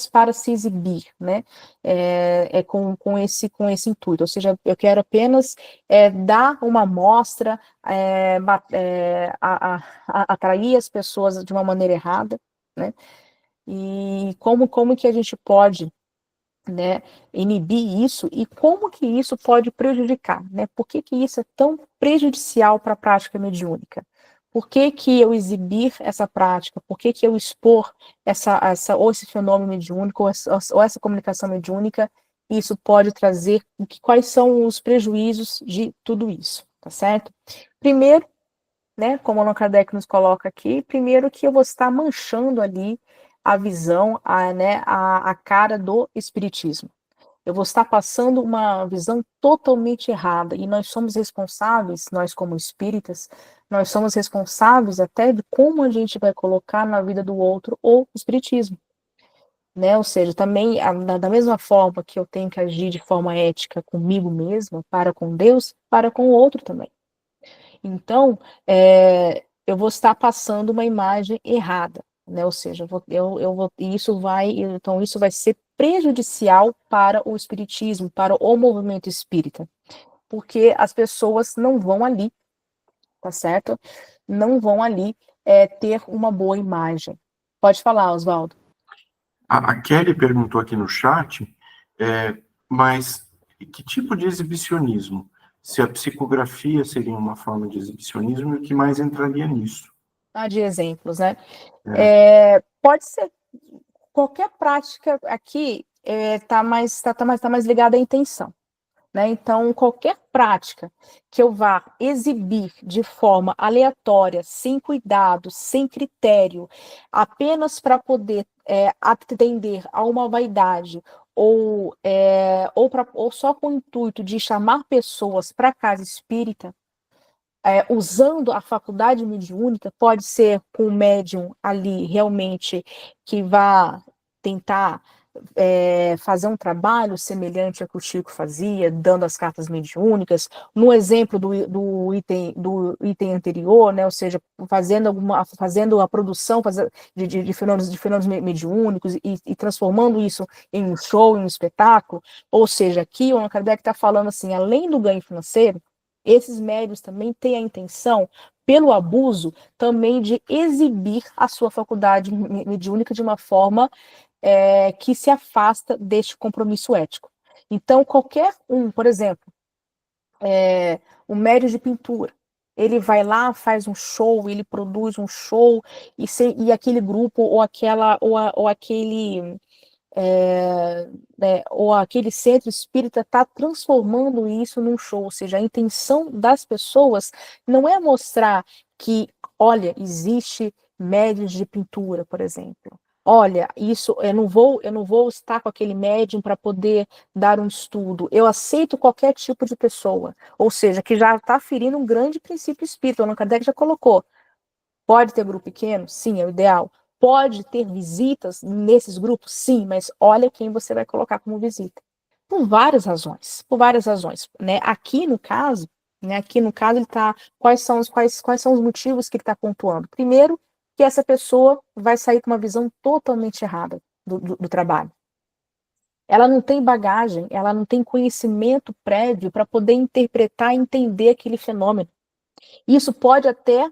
para se exibir, né? Com esse intuito, ou seja, eu quero apenas dar uma amostra, atrair as pessoas de uma maneira errada, né? E como que a gente pode, né, inibir isso e como que isso pode prejudicar, né? Por que que isso é tão prejudicial para a prática mediúnica? Por que que eu exibir essa prática? Por que que eu expor ou esse fenômeno mediúnico ou essa comunicação mediúnica? Isso pode trazer quais são os prejuízos de tudo isso, tá certo? Primeiro, né, como Allan Kardec nos coloca aqui, primeiro que eu vou estar manchando ali a visão, né, a cara do espiritismo. Eu vou estar passando uma visão totalmente errada, e nós somos responsáveis, nós como espíritas, nós somos responsáveis até de como a gente vai colocar na vida do outro o espiritismo, né? Ou seja, também, da mesma forma que eu tenho que agir de forma ética comigo mesma, para com Deus, para com o outro também. Então, eu vou estar passando uma imagem errada, né? Ou seja, então isso vai ser prejudicial para o espiritismo, para o movimento espírita, porque as pessoas não vão ali, tá certo? Não vão ali ter uma boa imagem. Pode falar, Oswaldo. A Kelly perguntou aqui no chat, mas que tipo de exibicionismo? Se a psicografia seria uma forma de exibicionismo, e o que mais entraria nisso? De exemplos, né? É. Pode ser qualquer prática aqui tá mais ligada à intenção, né? Então, qualquer prática que eu vá exibir de forma aleatória, sem cuidado, sem critério, apenas para poder atender a uma vaidade ou só com o intuito de chamar pessoas para a casa espírita, usando a faculdade mediúnica, pode ser com o médium ali realmente que vá tentar fazer um trabalho semelhante ao que o Chico fazia, dando as cartas mediúnicas, no exemplo do item anterior, né, ou seja, fazendo a produção de fenômenos mediúnicos e transformando isso em um show, em um espetáculo, ou seja, aqui o Allan Kardec está falando assim, além do ganho financeiro, esses médios também têm a intenção, pelo abuso, também de exibir a sua faculdade mediúnica de uma forma que se afasta deste compromisso ético. Então, qualquer um, por exemplo, um médio de pintura, ele vai lá, faz um show, ele produz um show, e aquele grupo ou aquele centro espírita está transformando isso num show, ou seja, a intenção das pessoas não é mostrar que, olha, existe médios de pintura, por exemplo. Olha, isso eu não vou estar com aquele médium para poder dar um estudo. Eu aceito qualquer tipo de pessoa, ou seja, que já está ferindo um grande princípio espírita. O Allan Kardec já colocou. Pode ter grupo pequeno? Sim, é o ideal. Pode ter visitas nesses grupos? Sim, mas olha quem você vai colocar como visita. Por várias razões, né? Aqui no caso ele tá, quais são os motivos que ele está pontuando? Primeiro, que essa pessoa vai sair com uma visão totalmente errada do trabalho. ela não tem bagagem, ela não tem conhecimento prévio para poder interpretar e entender aquele fenômeno. Isso pode até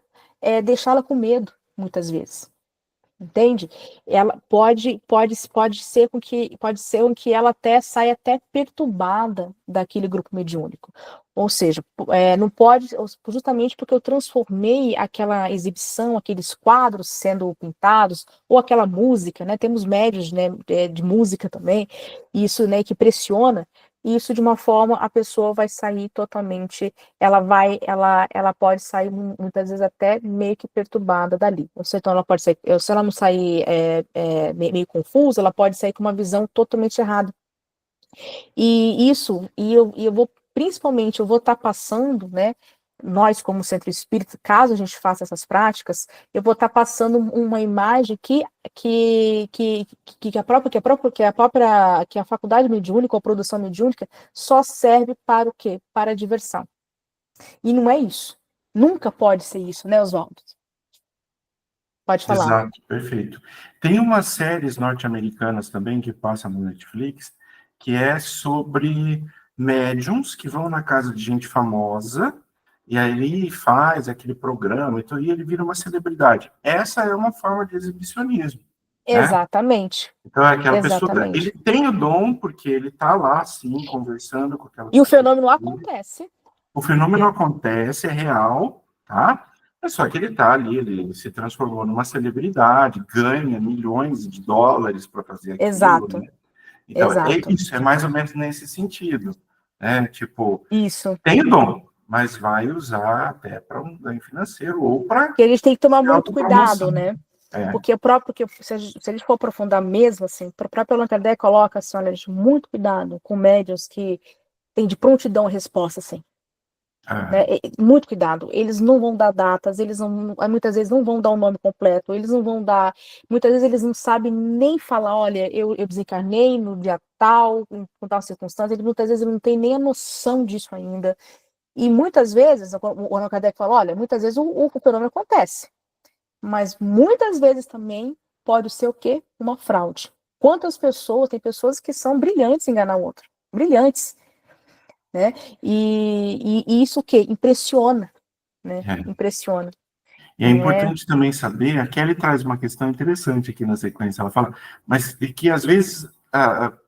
deixá-la com medo, muitas vezes. Entende? Ela pode ser com que ela até saia até perturbada daquele grupo mediúnico. Ou seja, não pode, justamente porque eu transformei aquela exibição, aqueles quadros sendo pintados, ou aquela música, né? Temos médios, né, de música também, isso, né, que pressiona, isso de uma forma a pessoa vai sair totalmente, ela pode sair muitas vezes até meio que perturbada dali. Ou seja, então ela pode sair, se ela não sair meio confusa, ela pode sair com uma visão totalmente errada. E eu vou, principalmente, eu vou estar passando, né? Nós, como centro espírita, caso a gente faça essas práticas, eu vou estar passando uma imagem que a faculdade mediúnica ou a produção mediúnica só serve para o quê? Para a diversão. E não é isso. Nunca pode ser isso, né, Oswaldo? Pode falar. Exato, perfeito. Tem umas séries norte-americanas também que passam no Netflix, que é sobre médiums que vão na casa de gente famosa, e aí ele faz aquele programa, então, e ele vira uma celebridade. Essa é uma forma de exibicionismo, né? Exatamente. Então, é aquela pessoa, Exatamente. ele tem o dom, porque ele está lá, assim, conversando com aquela E o pessoa. fenômeno acontece. O fenômeno acontece, é real, tá? É só que ele está ali, ele se transformou numa celebridade, ganha milhões de dólares para fazer aquilo, Exato. né? Então, Exato. isso é mais ou menos nesse sentido, né? Tipo, Isso. tem o dom, mas vai usar até para um ganho financeiro ou para... Que a gente tem que tomar muito cuidado, né? É. Porque se a gente for aprofundar mesmo, assim, o próprio Allan Kardec coloca assim, olha, gente, muito cuidado com médiuns que tem de prontidão a resposta, assim. Né? Muito cuidado. Eles não vão dar datas, eles não, muitas vezes não vão dar o nome completo, eles não vão dar, muitas vezes eles não sabem nem falar, olha, eu desencarnei no dia tal, com tal circunstância, muitas vezes não tem nem a noção disso ainda. E muitas vezes, o Allan Kardec fala, olha, muitas vezes o fenômeno acontece, mas muitas vezes também pode ser o quê? Uma fraude. Quantas pessoas, tem pessoas que são brilhantes em enganar o outro, brilhantes, né? E isso o quê? Impressiona, né? Impressiona. E é importante também saber, a Kelly traz uma questão interessante aqui na sequência, ela fala, mas que às vezes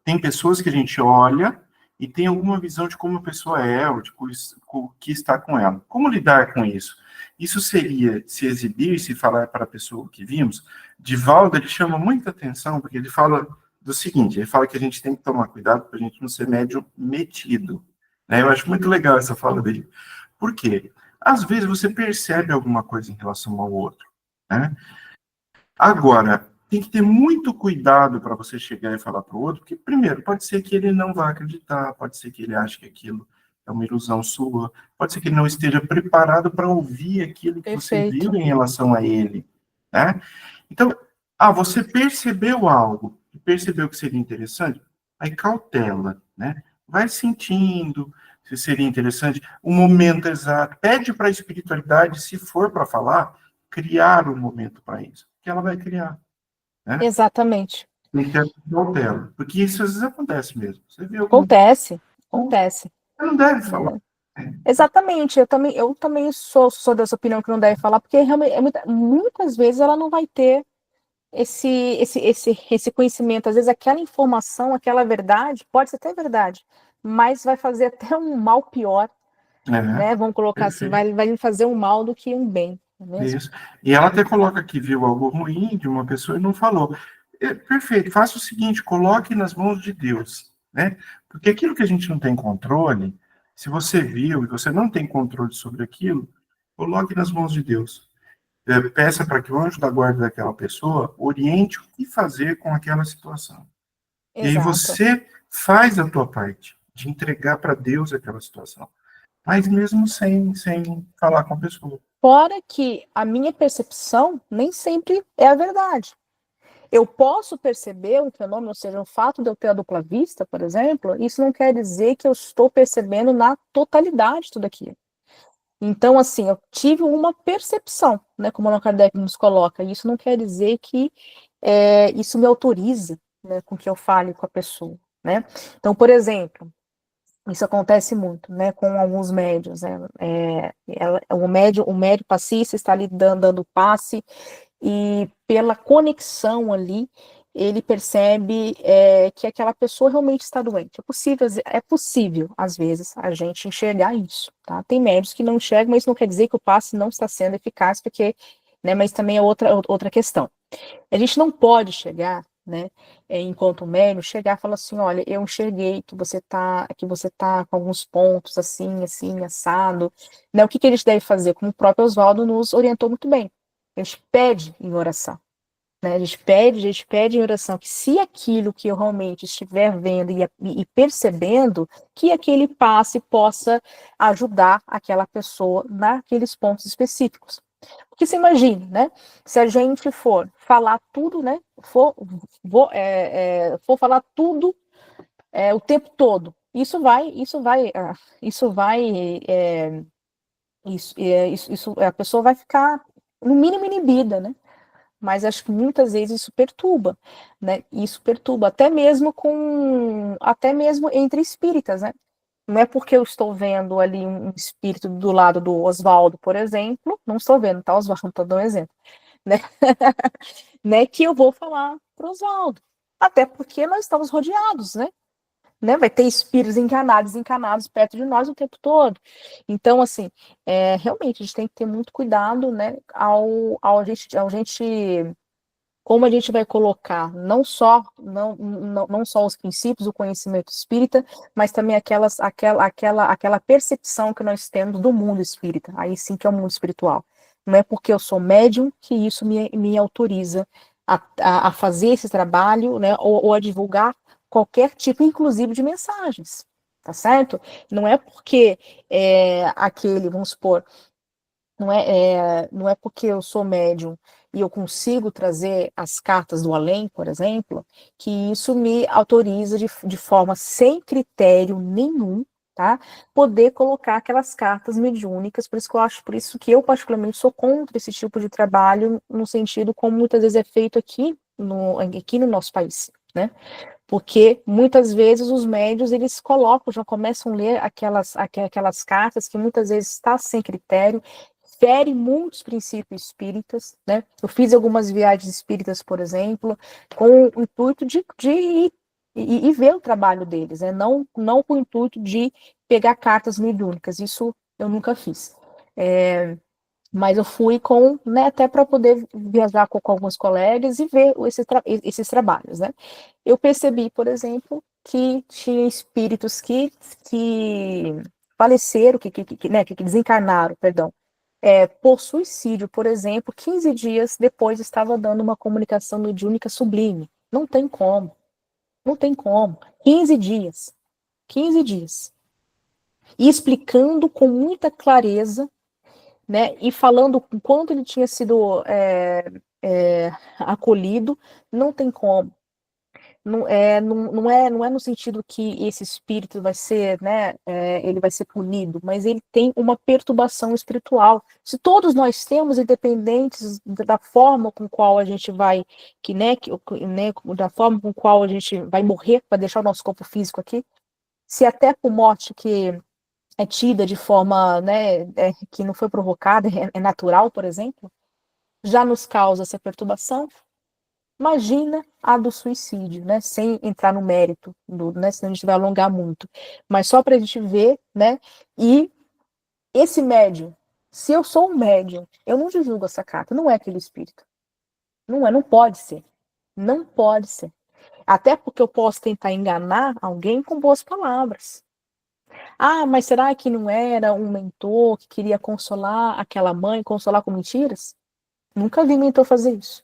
tem pessoas que a gente olha e tem alguma visão de como a pessoa é, ou de o que está com ela. Como lidar com isso? Isso seria se exibir, se falar para a pessoa que vimos. Divaldo, ele chama muita atenção, porque ele fala do seguinte, ele fala que a gente tem que tomar cuidado para a gente não ser médium metido. Né? Eu acho muito legal essa fala dele. Por quê? Às vezes você percebe alguma coisa em relação ao outro, né? Agora, tem que ter muito cuidado para você chegar e falar para o outro, porque, primeiro, pode ser que ele não vá acreditar, pode ser que ele ache que aquilo é uma ilusão sua, pode ser que ele não esteja preparado para ouvir aquilo que você viu em relação a ele, né? Então, você percebeu algo, percebeu que seria interessante, aí cautela, né? Vai sentindo, se seria interessante, o momento exato, pede para a espiritualidade, se for para falar, criar um momento para isso, que ela vai criar. Né? Exatamente. Tem que ter cautela, porque isso às vezes acontece mesmo. Você viu acontece. Você não deve falar. Exatamente, eu também sou dessa opinião que não deve falar, porque realmente, muitas vezes ela não vai ter esse conhecimento, às vezes aquela informação, aquela verdade, pode ser até verdade, mas vai fazer até um mal pior, né? Vamos colocar assim, vai fazer um mal do que um bem. Não é mesmo? Isso. E ela até coloca que viu algo ruim de uma pessoa e não falou. Perfeito, faça o seguinte, coloque nas mãos de Deus, né? Porque aquilo que a gente não tem controle, se você viu e você não tem controle sobre aquilo, coloque nas mãos de Deus. Peça para que o anjo da guarda daquela pessoa oriente o que fazer com aquela situação. Exato. E aí você faz a tua parte de entregar para Deus aquela situação, mas mesmo sem falar com a pessoa. Fora que a minha percepção nem sempre é a verdade. Eu posso perceber um fenômeno, ou seja, o fato de eu ter a dupla vista, por exemplo, isso não quer dizer que eu estou percebendo na totalidade tudo aquilo. Então, assim, eu tive uma percepção, né, como o Allan Kardec nos coloca, e isso não quer dizer que isso me autoriza, né, com que eu fale com a pessoa. né? Então, por exemplo, isso acontece muito, né, com alguns médios, né? O médio passista está ali dando passe, e pela conexão ali, ele percebe que aquela pessoa realmente está doente. É possível, às vezes, a gente enxergar isso, tá? Tem médios que não enxergam, mas isso não quer dizer que o passe não está sendo eficaz, porque, né, mas também é outra questão. A gente não pode chegar, né, enquanto médium, chegar e falar assim, olha, eu enxerguei que você tá com alguns pontos assim, assim, assado, né? O que que a gente deve fazer? Como o próprio Oswaldo nos orientou muito bem. A gente pede em oração, né? A gente pede em oração que se aquilo que eu realmente estiver vendo e percebendo, que aquele passe possa ajudar aquela pessoa naqueles pontos específicos. Porque você imagina, né? Se a gente for falar tudo, né? For falar tudo o tempo todo, a pessoa vai ficar no mínimo inibida, né? Mas acho que muitas vezes isso perturba, né? Isso perturba até mesmo entre espíritas, né? Não é porque eu estou vendo ali um espírito do lado do Oswaldo, por exemplo, não estou vendo, tá, Oswaldo? Estou dando um exemplo, né? Né, que eu vou falar para o Oswaldo. Até porque nós estamos rodeados, né? Vai ter espíritos encanados perto de nós o tempo todo. Então, assim, realmente a gente tem que ter muito cuidado, né? A gente como a gente vai colocar não só os princípios do conhecimento espírita, mas também aquela percepção que nós temos do mundo espírita, aí sim que é o mundo espiritual. Não é porque eu sou médium que isso me autoriza a fazer esse trabalho, né, ou a divulgar qualquer tipo, inclusive de mensagens, tá certo? Não é porque vamos supor, não é porque eu sou médium e eu consigo trazer as cartas do além, por exemplo, que isso me autoriza de forma sem critério nenhum, tá? Poder colocar aquelas cartas mediúnicas, por isso que eu particularmente sou contra esse tipo de trabalho, no sentido como muitas vezes é feito aqui no nosso país, né? Porque muitas vezes os médios eles já começam a ler aquelas cartas que muitas vezes está sem critério, fere muitos princípios espíritas, né? Eu fiz algumas viagens espíritas, por exemplo, com o intuito de ir e ver o trabalho deles, né? Não com o intuito de pegar cartas mediúnicas, isso eu nunca fiz. Mas eu fui né, até para poder viajar com alguns colegas e ver esses trabalhos, né? Eu percebi, por exemplo, que tinha espíritos que faleceram, né, que desencarnaram, perdão, por suicídio, por exemplo, 15 dias depois estava dando uma comunicação mediúnica sublime. Não tem como, não tem como. 15 dias, 15 dias. E explicando com muita clareza, né, e falando o quanto ele tinha sido acolhido, não tem como. Não é no sentido que esse espírito vai ser, né, ele vai ser punido, mas ele tem uma perturbação espiritual. Se todos nós temos, independentes da forma com qual a gente vai, da forma com qual a gente vai morrer para deixar o nosso corpo físico aqui, se até por morte que é tida de forma, né, que não foi provocada, é natural, por exemplo, já nos causa essa perturbação. Imagina a do suicídio, né? Sem entrar no mérito, né? Senão a gente vai alongar muito. Mas só para a gente ver, né? E esse médium, se eu sou um médium, eu não divulgo essa carta, não é aquele espírito. Não pode ser. Não pode ser. Até porque eu posso tentar enganar alguém com boas palavras. Ah, mas será que não era um mentor que queria consolar aquela mãe, consolar com mentiras? Nunca vi mentor fazer isso.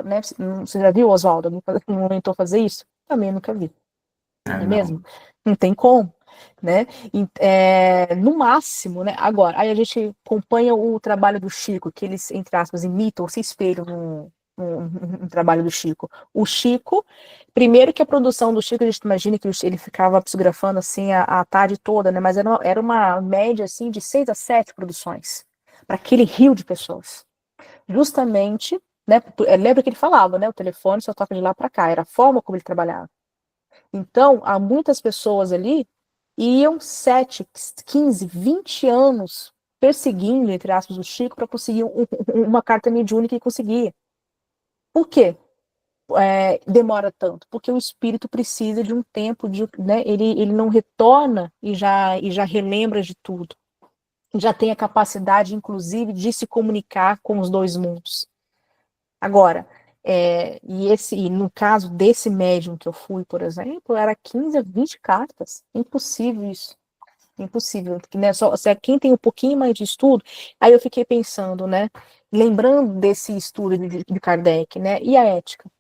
Né, você já viu, Oswaldo, algum mentor fazer isso? Também nunca vi. Não é mesmo? Não tem como, né? No máximo, né? Agora, aí a gente acompanha o trabalho do Chico, que eles, entre aspas, imitam, se espelham no trabalho do Chico. O Chico, primeiro que a produção do Chico, a gente imagina que ele ficava psicografando assim a tarde toda, né? Mas era uma média assim de 6 a 7 produções para aquele rio de pessoas. Justamente, né? Lembra que ele falava, né? O telefone só toca de lá para cá, era a forma como ele trabalhava. Então, há muitas pessoas ali iam 7, 15, 20 anos perseguindo, entre aspas, o Chico para conseguir uma carta mediúnica e conseguia. Por quê? Demora tanto? Porque o espírito precisa de um tempo, né, ele não retorna e já relembra de tudo. Já tem a capacidade, inclusive, de se comunicar com os dois mundos. Agora, e no caso desse médium que eu fui, por exemplo, era 15 a 20 cartas. Impossível isso. Impossível. Né? Só quem tem um pouquinho mais de estudo, aí eu fiquei pensando, né? Lembrando desse estudo de Kardec, né? E a ética?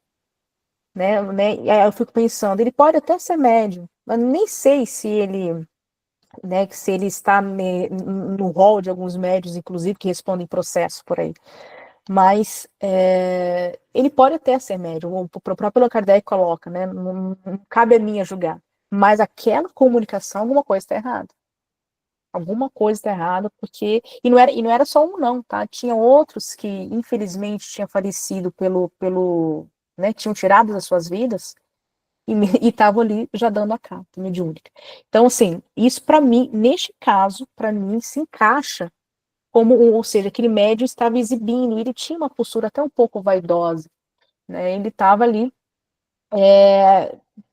Né? E aí eu fico pensando, ele pode até ser médium, mas nem sei se ele, né, que se ele está no rol de alguns médios, inclusive, que respondem processo por aí. Mas ele pode até ser médium, o próprio Allan Kardec coloca, né? Não cabe a mim a julgar. Mas aquela comunicação, alguma coisa está errada. Alguma coisa está errada, porque. E não era só um, não, tá? Tinha outros que, infelizmente, tinham falecido né? Tinham tirado as suas vidas e estavam ali já dando a carta mediúnica. Então, assim, isso para mim, neste caso, para mim, se encaixa como, ou seja, aquele médium estava exibindo, ele tinha uma postura até um pouco vaidosa, né? Ele estava ali,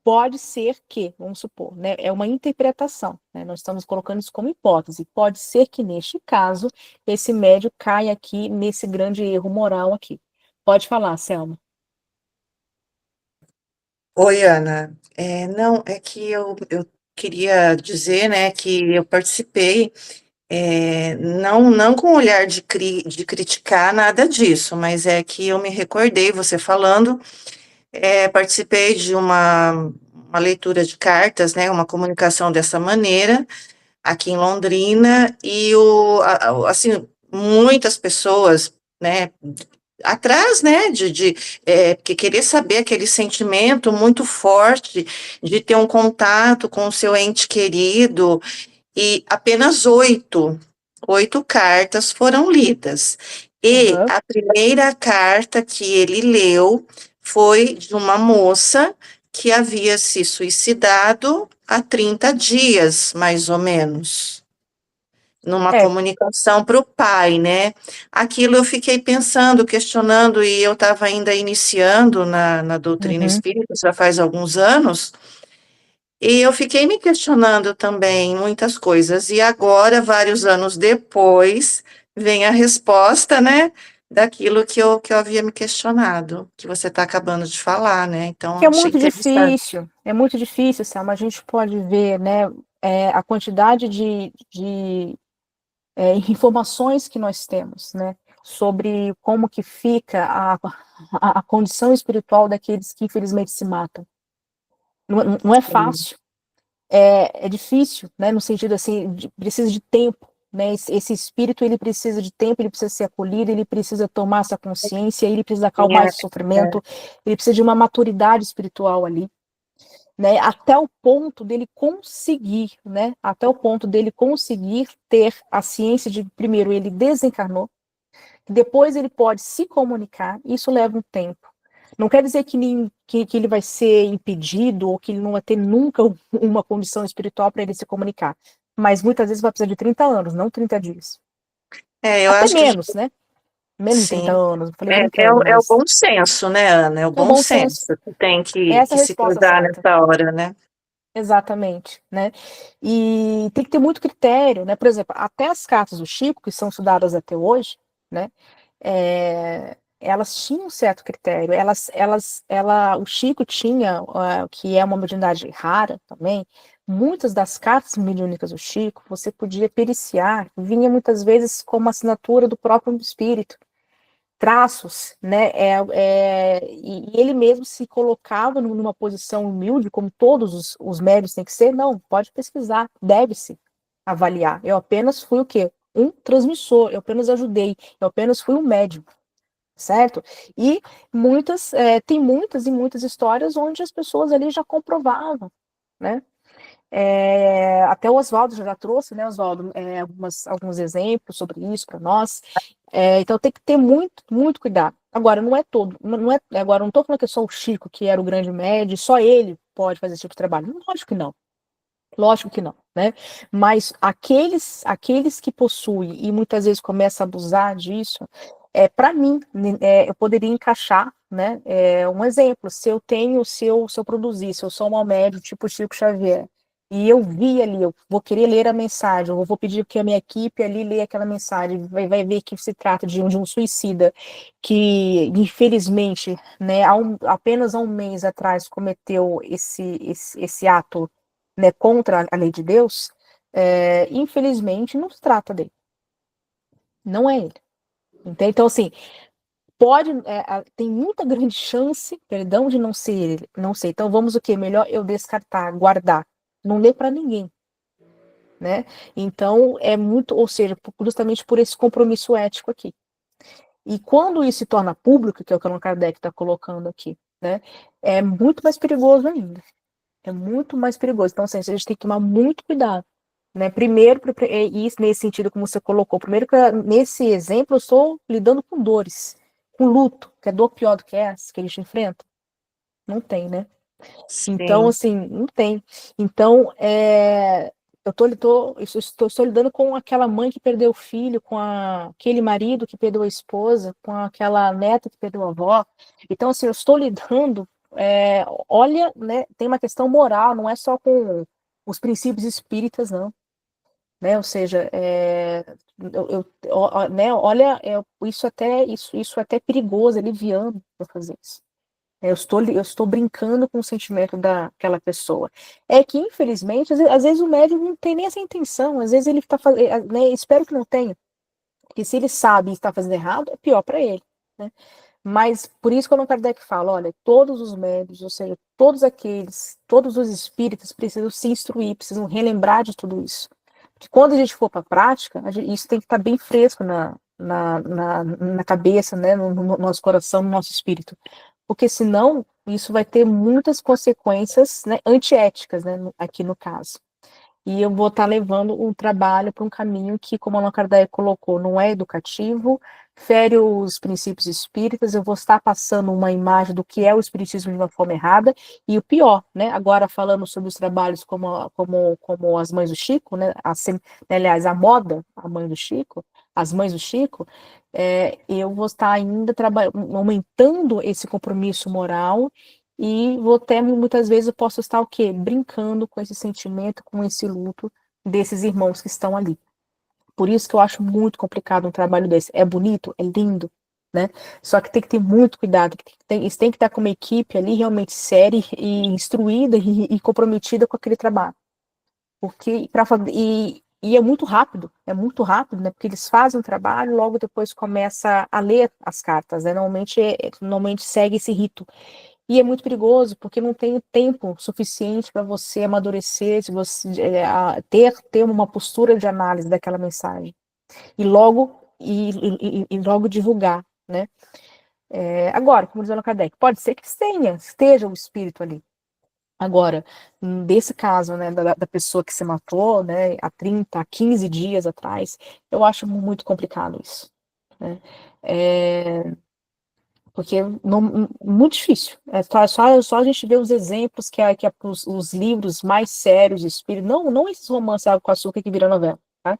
pode ser que, vamos supor, né? É uma interpretação, né? Nós estamos colocando isso como hipótese. Pode ser que neste caso esse médium caia aqui nesse grande erro moral aqui. Pode falar, Selma. Oi, Ana. Não, é que eu queria dizer, né, que eu participei, não com olhar de criticar nada disso, mas é que eu me recordei, você falando, participei de uma leitura de cartas, né, uma comunicação dessa maneira, aqui em Londrina, e assim, muitas pessoas, né, atrás, né, porque querer saber aquele sentimento muito forte de ter um contato com o seu ente querido, e apenas oito cartas foram lidas. E Uhum. a primeira carta que ele leu foi de uma moça que havia se suicidado há 30 dias, mais ou menos, numa É. comunicação para o pai, né? Aquilo eu fiquei pensando, questionando, e eu estava ainda iniciando na doutrina Uhum. espírita, já faz alguns anos, e eu fiquei me questionando também muitas coisas, e agora, vários anos depois, vem a resposta, né, daquilo que eu havia me questionado, que você está acabando de falar, né? Então, Que achei interessante. é muito difícil, Selma. A gente pode ver, né, a quantidade de informações que nós temos, né, sobre como que fica a condição espiritual daqueles que infelizmente se matam. Não é Sim. fácil, é difícil, né, no sentido assim, precisa de tempo, né, esse espírito ele precisa de tempo, ele precisa ser acolhido, ele precisa tomar essa consciência, ele precisa acalmar esse É, sofrimento, ele precisa de uma maturidade espiritual ali, né, até o ponto dele conseguir, né, até o ponto dele conseguir ter a ciência de, primeiro, ele desencarnou, depois ele pode se comunicar, isso leva um tempo. Não quer dizer que ele vai ser impedido ou que ele não vai ter nunca uma condição espiritual para ele se comunicar, mas muitas vezes vai precisar de 30 anos, não 30 dias. eu Até acho que menos, né? Menos de 30 sim. anos, eu falei É brincando, o mas bom senso, né, Ana? É o é o bom bom senso senso. que tem Essa é que a se resposta cruzar certa. nessa hora, né? Exatamente, né? E tem que ter muito critério, né? Por exemplo, até as cartas do Chico, que são estudadas até hoje, né? Elas tinham um certo critério. O Chico tinha, que é uma mediunidade rara também, muitas das cartas mediúnicas do Chico, você podia periciar, vinha muitas vezes como assinatura do próprio espírito, traços, né? E ele mesmo se colocava numa posição humilde, como todos os médios têm que ser. Não, pode pesquisar, deve-se avaliar. Eu apenas fui o quê? Um transmissor, eu apenas ajudei, eu apenas fui um médium, certo? E tem muitas e muitas histórias onde as pessoas ali já comprovavam, né? Até o Oswaldo já trouxe, né, Oswaldo, alguns exemplos sobre isso para nós. Então tem que ter muito, cuidado. Agora, não é todo, agora não estou falando que é só o Chico que era o grande médio, só ele pode fazer esse tipo de trabalho? Lógico que não. Lógico que não, né? Mas aqueles que possuem e muitas vezes começam a abusar disso, para mim, eu poderia encaixar, né? Um exemplo, se eu produzir, se eu sou uma médium tipo Chico Xavier, e eu vi ali, eu vou querer ler a mensagem, eu vou pedir que a minha equipe ali leia aquela mensagem, vai ver que se trata de um suicida que, infelizmente, né, apenas há um mês atrás cometeu esse ato, né, contra a lei de Deus, infelizmente não se trata dele. Não é ele. Entende? Então, assim, tem muita grande chance, perdão, de não ser ele. Não sei. Então, vamos o quê? Melhor eu descartar, guardar. Não ler para ninguém. Né? Então, ou seja, justamente por esse compromisso ético aqui. E quando isso se torna público, que é o que o Allan Kardec está colocando aqui, né, é muito mais perigoso ainda. É muito mais perigoso. Então, assim, a gente tem que tomar muito cuidado. Né? Primeiro, e isso nesse sentido, como você colocou, primeiro que nesse exemplo eu estou lidando com dores, com luto, que é dor pior do que essa que a gente enfrenta? Não tem, né? Então, Sim. assim, não tem. Então, eu estou lidando com aquela mãe que perdeu o filho, com aquele marido que perdeu a esposa, com aquela neta que perdeu a avó. Então, assim, eu estou lidando, olha, né, tem uma questão moral, não é só com os princípios espíritas, não. Né? Ou seja, né, olha, isso até é perigoso, é liviano para fazer isso. Eu estou brincando com o sentimento daquela pessoa. É que, infelizmente, às vezes o médium não tem nem essa intenção, às vezes ele está fazendo, né, espero que não tenha, porque se ele sabe e está fazendo errado, é pior para ele. Né? Mas por isso que o Allan Kardec fala, olha, todos os médios, ou seja, todos os espíritas precisam se instruir, precisam relembrar de tudo isso. Porque quando a gente for para a prática, isso tem que estar bem fresco na cabeça, né, no nosso coração, no nosso espírito. Porque senão, isso vai ter muitas consequências, né, antiéticas, né, aqui no caso. E eu vou estar levando um trabalho para um caminho que, como a Allan Kardec colocou, não é educativo, fere os princípios espíritas, eu vou estar passando uma imagem do que é o espiritismo de uma forma errada, e o pior, né, agora falando sobre os trabalhos como as mães do Chico, né, aliás, a moda, a mãe do Chico, as mães do Chico, eu vou estar ainda aumentando esse compromisso moral, e vou até, muitas vezes, eu posso estar o quê? Brincando com esse sentimento, com esse luto desses irmãos que estão ali. Por isso que eu acho muito complicado um trabalho desse. É bonito, é lindo, né? Só que tem que ter muito cuidado. Isso tem que estar com uma equipe ali realmente séria e instruída e comprometida com aquele trabalho. Porque e é muito rápido, né? Porque eles fazem o trabalho, logo depois começa a ler as cartas, né? Normalmente segue esse rito. E é muito perigoso, porque não tem tempo suficiente para você amadurecer, se você ter uma postura de análise daquela mensagem. E logo divulgar, né? Agora, como diz o Allan Kardec, pode ser que esteja o espírito ali. Agora, desse caso, né, da pessoa que se matou, né, há 30, há 15 dias atrás, eu acho muito complicado isso. Né? Porque muito difícil. Só a gente ver os exemplos que os livros mais sérios de espírito, não esses romances água com açúcar que vira novela, tá?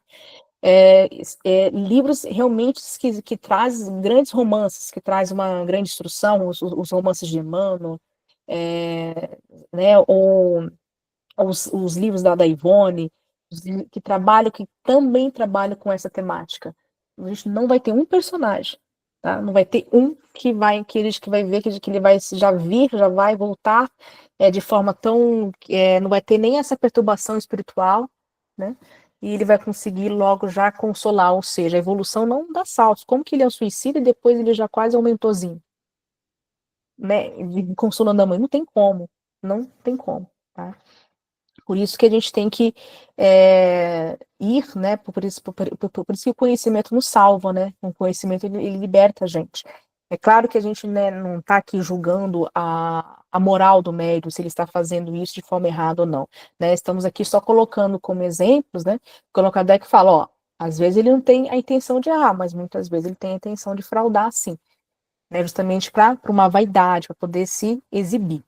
Livros realmente que trazem grandes romances, que trazem uma grande instrução, os romances de Emmanuel, né, ou os livros da Ivone, que também trabalham com essa temática. A gente não vai ter um personagem, tá? Não vai ter um que vai ver, que ele vai já vai voltar de forma tão. Não vai ter nem essa perturbação espiritual, né? E ele vai conseguir logo já consolar, ou seja, a evolução não dá saltos. Como que ele é um suicida e depois ele já quase aumentozinho, né? Consolando a mãe? Não tem como, não tem como, tá? Por isso que a gente tem que ir, né? Por isso que o conhecimento nos salva, né? O conhecimento ele liberta a gente. É claro que a gente, né, não está aqui julgando a moral do médium, se ele está fazendo isso de forma errada ou não. Né? Estamos aqui só colocando como exemplos, né? Quando o Kardec fala, ó, às vezes ele não tem a intenção de errar, mas muitas vezes ele tem a intenção de fraudar, sim. Né? Justamente para uma vaidade, para poder se exibir.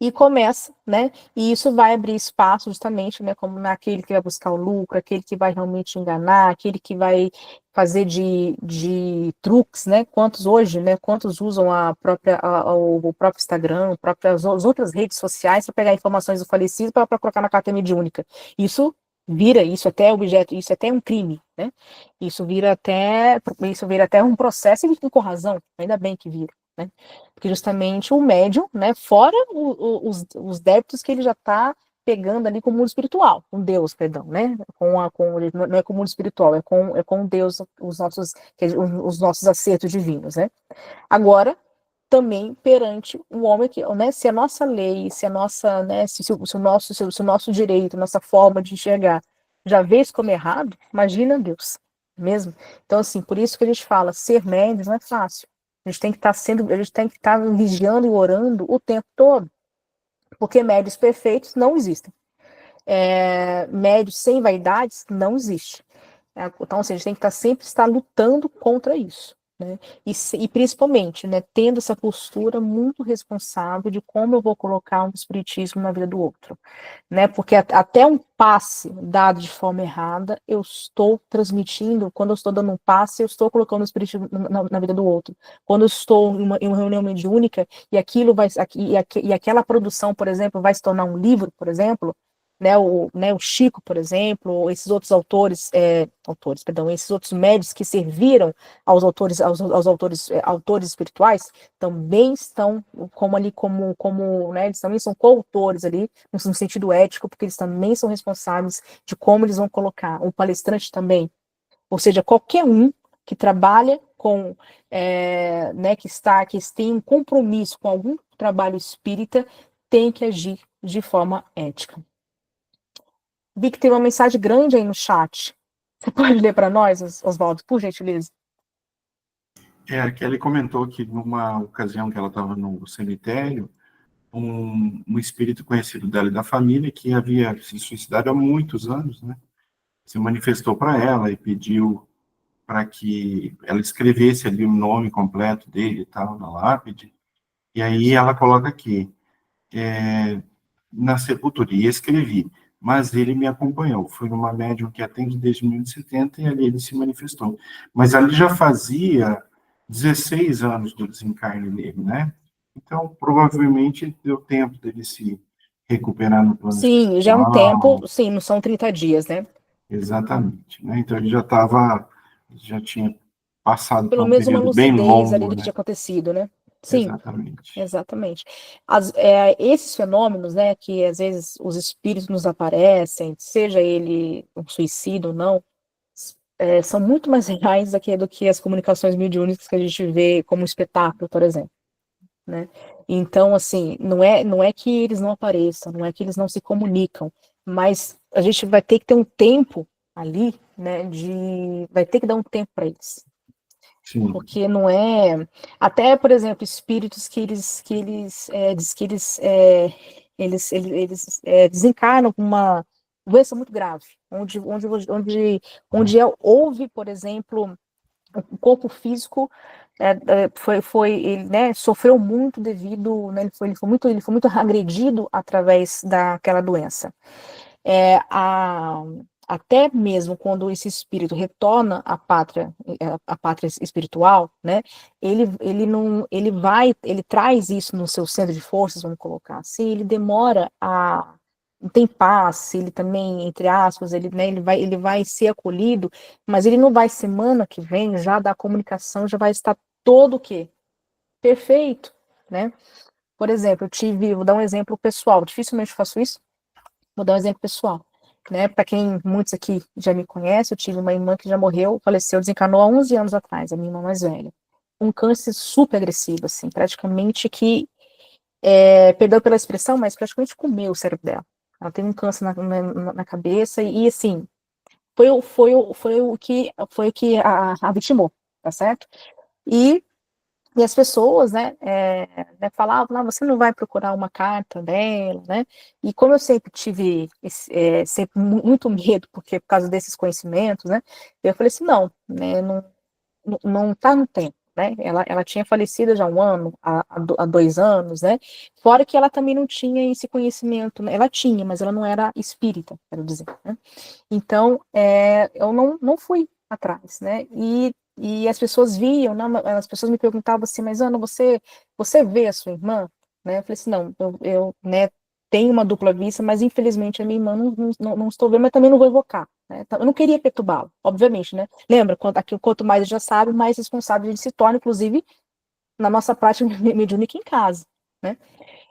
e começa, né? E isso vai abrir espaço justamente, né? Como naquele que vai buscar o lucro, aquele que vai realmente enganar, aquele que vai fazer de truques, né? Quantos hoje, né? Quantos usam o próprio Instagram, as outras redes sociais para pegar informações do falecido para colocar na carta mediúnica. Isso isso até é objeto, isso até é um crime, né? Isso vira até um processo e com razão, ainda bem que vira, né? Porque justamente o médium, né, fora os débitos que ele já está pegando ali com o mundo espiritual, com Deus, perdão, né? Não é com o mundo espiritual, é com Deus, os nossos acertos divinos, né? Agora, também perante um homem que, né, se a nossa lei, se a nossa, né, se o nosso direito, nossa forma de enxergar já vê isso como errado, imagina Deus, mesmo. Então, assim, por isso que a gente fala, ser médium não é fácil. A gente tem que estar vigiando e orando o tempo todo, porque médios perfeitos não existem. Médios sem vaidades não existe. Então, assim, a gente tem que sempre estar lutando contra isso, né? E principalmente, né, tendo essa postura muito responsável de como eu vou colocar um espiritismo na vida do outro, né? Porque até um passe dado de forma errada, eu estou transmitindo, quando eu estou dando um passe, eu estou colocando o espiritismo na vida do outro. Quando eu estou em uma reunião mediúnica e e aquela produção, por exemplo, vai se tornar um livro, por exemplo, o Chico, por exemplo, ou esses outros esses outros médios que serviram aos autores espirituais, também estão né, eles também são coautores ali, no sentido ético, porque eles também são responsáveis de como eles vão colocar. O palestrante também, ou seja, qualquer um que trabalha né, que tem um compromisso com algum trabalho espírita, tem que agir de forma ética. Vi que tem uma mensagem grande aí no chat. Você pode ler para nós, Oswaldo, por gentileza? A Kelly comentou que numa ocasião que ela estava no cemitério, um espírito conhecido dela e da família, que havia se suicidado há muitos anos, né, se manifestou para ela e pediu para que ela escrevesse ali o nome completo dele e tal, na lápide. E aí ela coloca aqui, na sepultura, e escrevi, mas ele me acompanhou. Foi numa médium que atende desde 1970 e ali ele se manifestou. Mas ali já fazia 16 anos do desencarne dele, né? Então, provavelmente deu tempo dele se recuperar no plano Sim, já é um espiritual. tempo, sim, não são 30 dias, né? Exatamente, né? Então ele já tinha passado por Pelo um menos uma período bem lucidez ali longo, do que tinha né? acontecido, né? Sim, Exatamente. exatamente. Esses fenômenos, né, que às vezes os espíritos nos aparecem, seja ele um suicídio ou não, são muito mais reais do que as comunicações mediúnicas que a gente vê como espetáculo, por exemplo, né? Então, assim, não é que eles não apareçam, não é que eles não se comunicam, mas a gente vai ter que ter um tempo ali, né, vai ter que dar um tempo para eles. Sim. Porque não é. Até, por exemplo, espíritos diz que eles desencarnam com uma doença muito grave, houve, por exemplo, o corpo físico ele, né, sofreu muito devido, né, ele foi muito agredido através daquela doença. Até mesmo quando esse espírito retorna à pátria espiritual, né, ele traz isso no seu centro de forças, vamos colocar assim, ele demora não tem paz, ele também, entre aspas, né, ele vai ser acolhido, mas ele não vai, semana que vem, já da comunicação, já vai estar todo o quê? Perfeito, né? Por exemplo, vou dar um exemplo pessoal, dificilmente faço isso, vou dar um exemplo pessoal, né? Para quem muitos aqui já me conhecem, eu tive uma irmã que já morreu, faleceu, desencarnou há 11 anos atrás, a minha irmã mais velha. Um câncer super agressivo, assim, praticamente que, perdão pela expressão, mas praticamente comeu o cérebro dela. Ela tem um câncer na cabeça e, assim, foi o que a vitimou, tá certo? E as pessoas, né, falavam, você não vai procurar uma carta dela, né? E como eu sempre tive sempre muito medo, por causa desses conhecimentos, né? Eu falei assim, não, né, não tá no tempo, né? Ela tinha falecido já há 1 ano, há 2 anos, né? Fora que ela também não tinha esse conhecimento, né? Ela tinha, mas ela não era espírita, quero dizer, né? Então, eu não fui atrás, né? E as pessoas viam, não, as pessoas me perguntavam assim, mas Ana, você vê a sua irmã? Né? Eu falei assim, não, eu né, tenho uma dupla vista, mas infelizmente a minha irmã não estou vendo, mas também não vou invocar. Né? Então, eu não queria perturbá-lo, obviamente, né? Lembra, quanto mais ele já sabe, mais responsável ele se torna, inclusive, na nossa prática mediúnica em casa, né?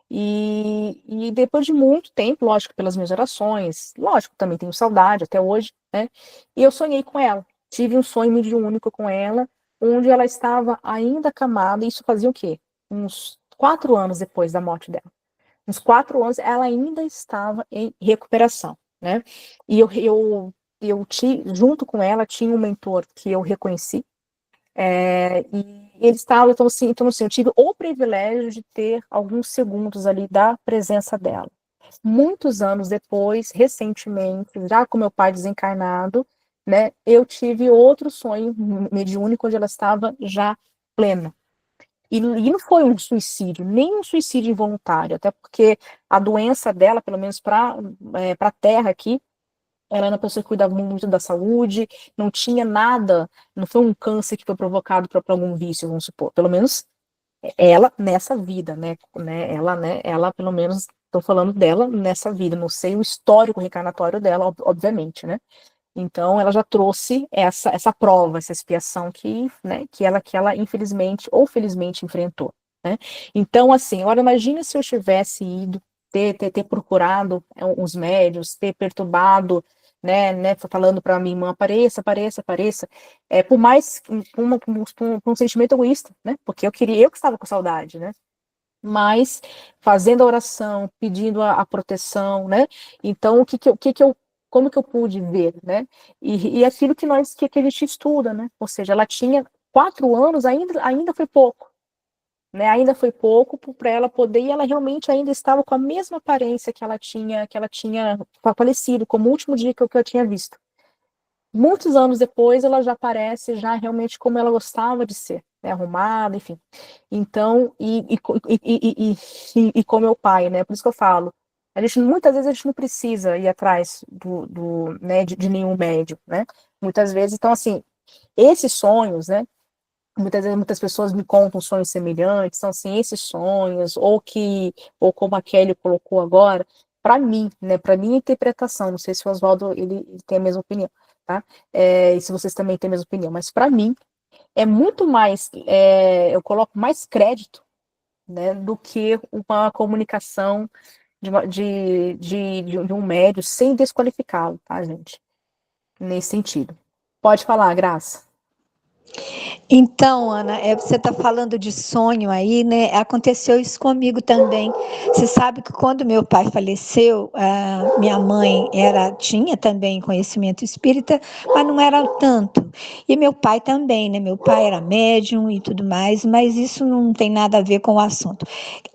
E depois de muito tempo, lógico, pelas minhas orações, lógico, também tenho saudade até hoje, né? E eu sonhei com ela. Tive um sonho mediúnico com ela, onde ela estava ainda acamada, e isso fazia o quê? Uns 4 anos depois da morte dela. Uns 4 anos, ela ainda estava em recuperação, né? E junto com ela, tinha um mentor que eu reconheci, e ele estava, então assim, eu tive o privilégio de ter alguns segundos ali da presença dela. Muitos anos depois, recentemente, já com meu pai desencarnado, né, eu tive outro sonho mediúnico onde ela estava já plena. E não foi um suicídio, nem um suicídio involuntário, até porque a doença dela, pelo menos para a Terra aqui, ela era uma pessoa que cuidava muito da saúde, não tinha nada, não foi um câncer que foi provocado por algum vício, vamos supor. Pelo menos ela nessa vida, ela pelo menos, estou falando dela nessa vida, não sei o histórico reencarnatório dela, obviamente, né? Então ela já trouxe essa prova, essa expiação que ela infelizmente ou felizmente enfrentou, né? Então, assim, agora imagina se eu tivesse ido ter procurado os médios, ter perturbado, né, falando para minha irmã, apareça, apareça, apareça, por mais por um sentimento egoísta, né, porque eu que estava com saudade, né, mas fazendo a oração, pedindo a proteção, né, então como que eu pude ver, né, e aquilo que a gente estuda, né, ou seja, ela tinha 4 anos, ainda foi pouco, né, ainda foi pouco para ela poder, e ela realmente ainda estava com a mesma aparência que ela tinha falecido, como o último dia que eu tinha visto. Muitos anos depois, ela já aparece já realmente como ela gostava de ser, né, arrumada, enfim. Então, com meu pai, né, por isso que eu falo, muitas vezes a gente não precisa ir atrás né, de nenhum médium, né, muitas vezes, então, assim, esses sonhos, né, muitas vezes muitas pessoas me contam sonhos semelhantes, são assim, esses sonhos, ou como a Kelly colocou agora, para mim, né, para minha interpretação, não sei se o Oswaldo ele tem a mesma opinião, tá? E se vocês também têm a mesma opinião, mas para mim é muito mais, eu coloco mais crédito, né, do que uma comunicação de um médio sem desqualificá-lo, tá, gente? Nesse sentido. Pode falar, Graça. Então, Ana, você está falando de sonho aí, né? Aconteceu isso comigo também. Você sabe que quando meu pai faleceu, minha mãe tinha também conhecimento espírita, mas não era tanto. E meu pai também, né? Meu pai era médium e tudo mais, mas isso não tem nada a ver com o assunto.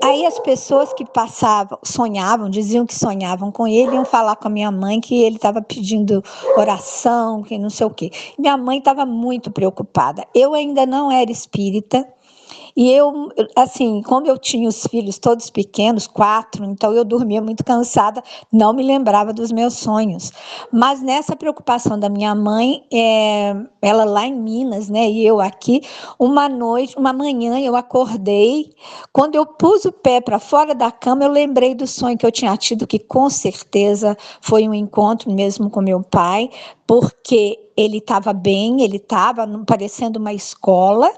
Aí as pessoas que passavam, sonhavam, diziam que sonhavam com ele, iam falar com a minha mãe que ele estava pedindo oração, que não sei o quê. Minha mãe estava muito preocupada. Eu ainda não era espírita, e eu, assim, como eu tinha os filhos todos pequenos, 4, então eu dormia muito cansada, não me lembrava dos meus sonhos. Mas nessa preocupação da minha mãe, ela lá em Minas, né, e eu aqui, uma manhã eu acordei, quando eu pus o pé para fora da cama, eu lembrei do sonho que eu tinha tido, que com certeza foi um encontro mesmo com meu pai, porque ele estava bem, ele estava parecendo uma escola,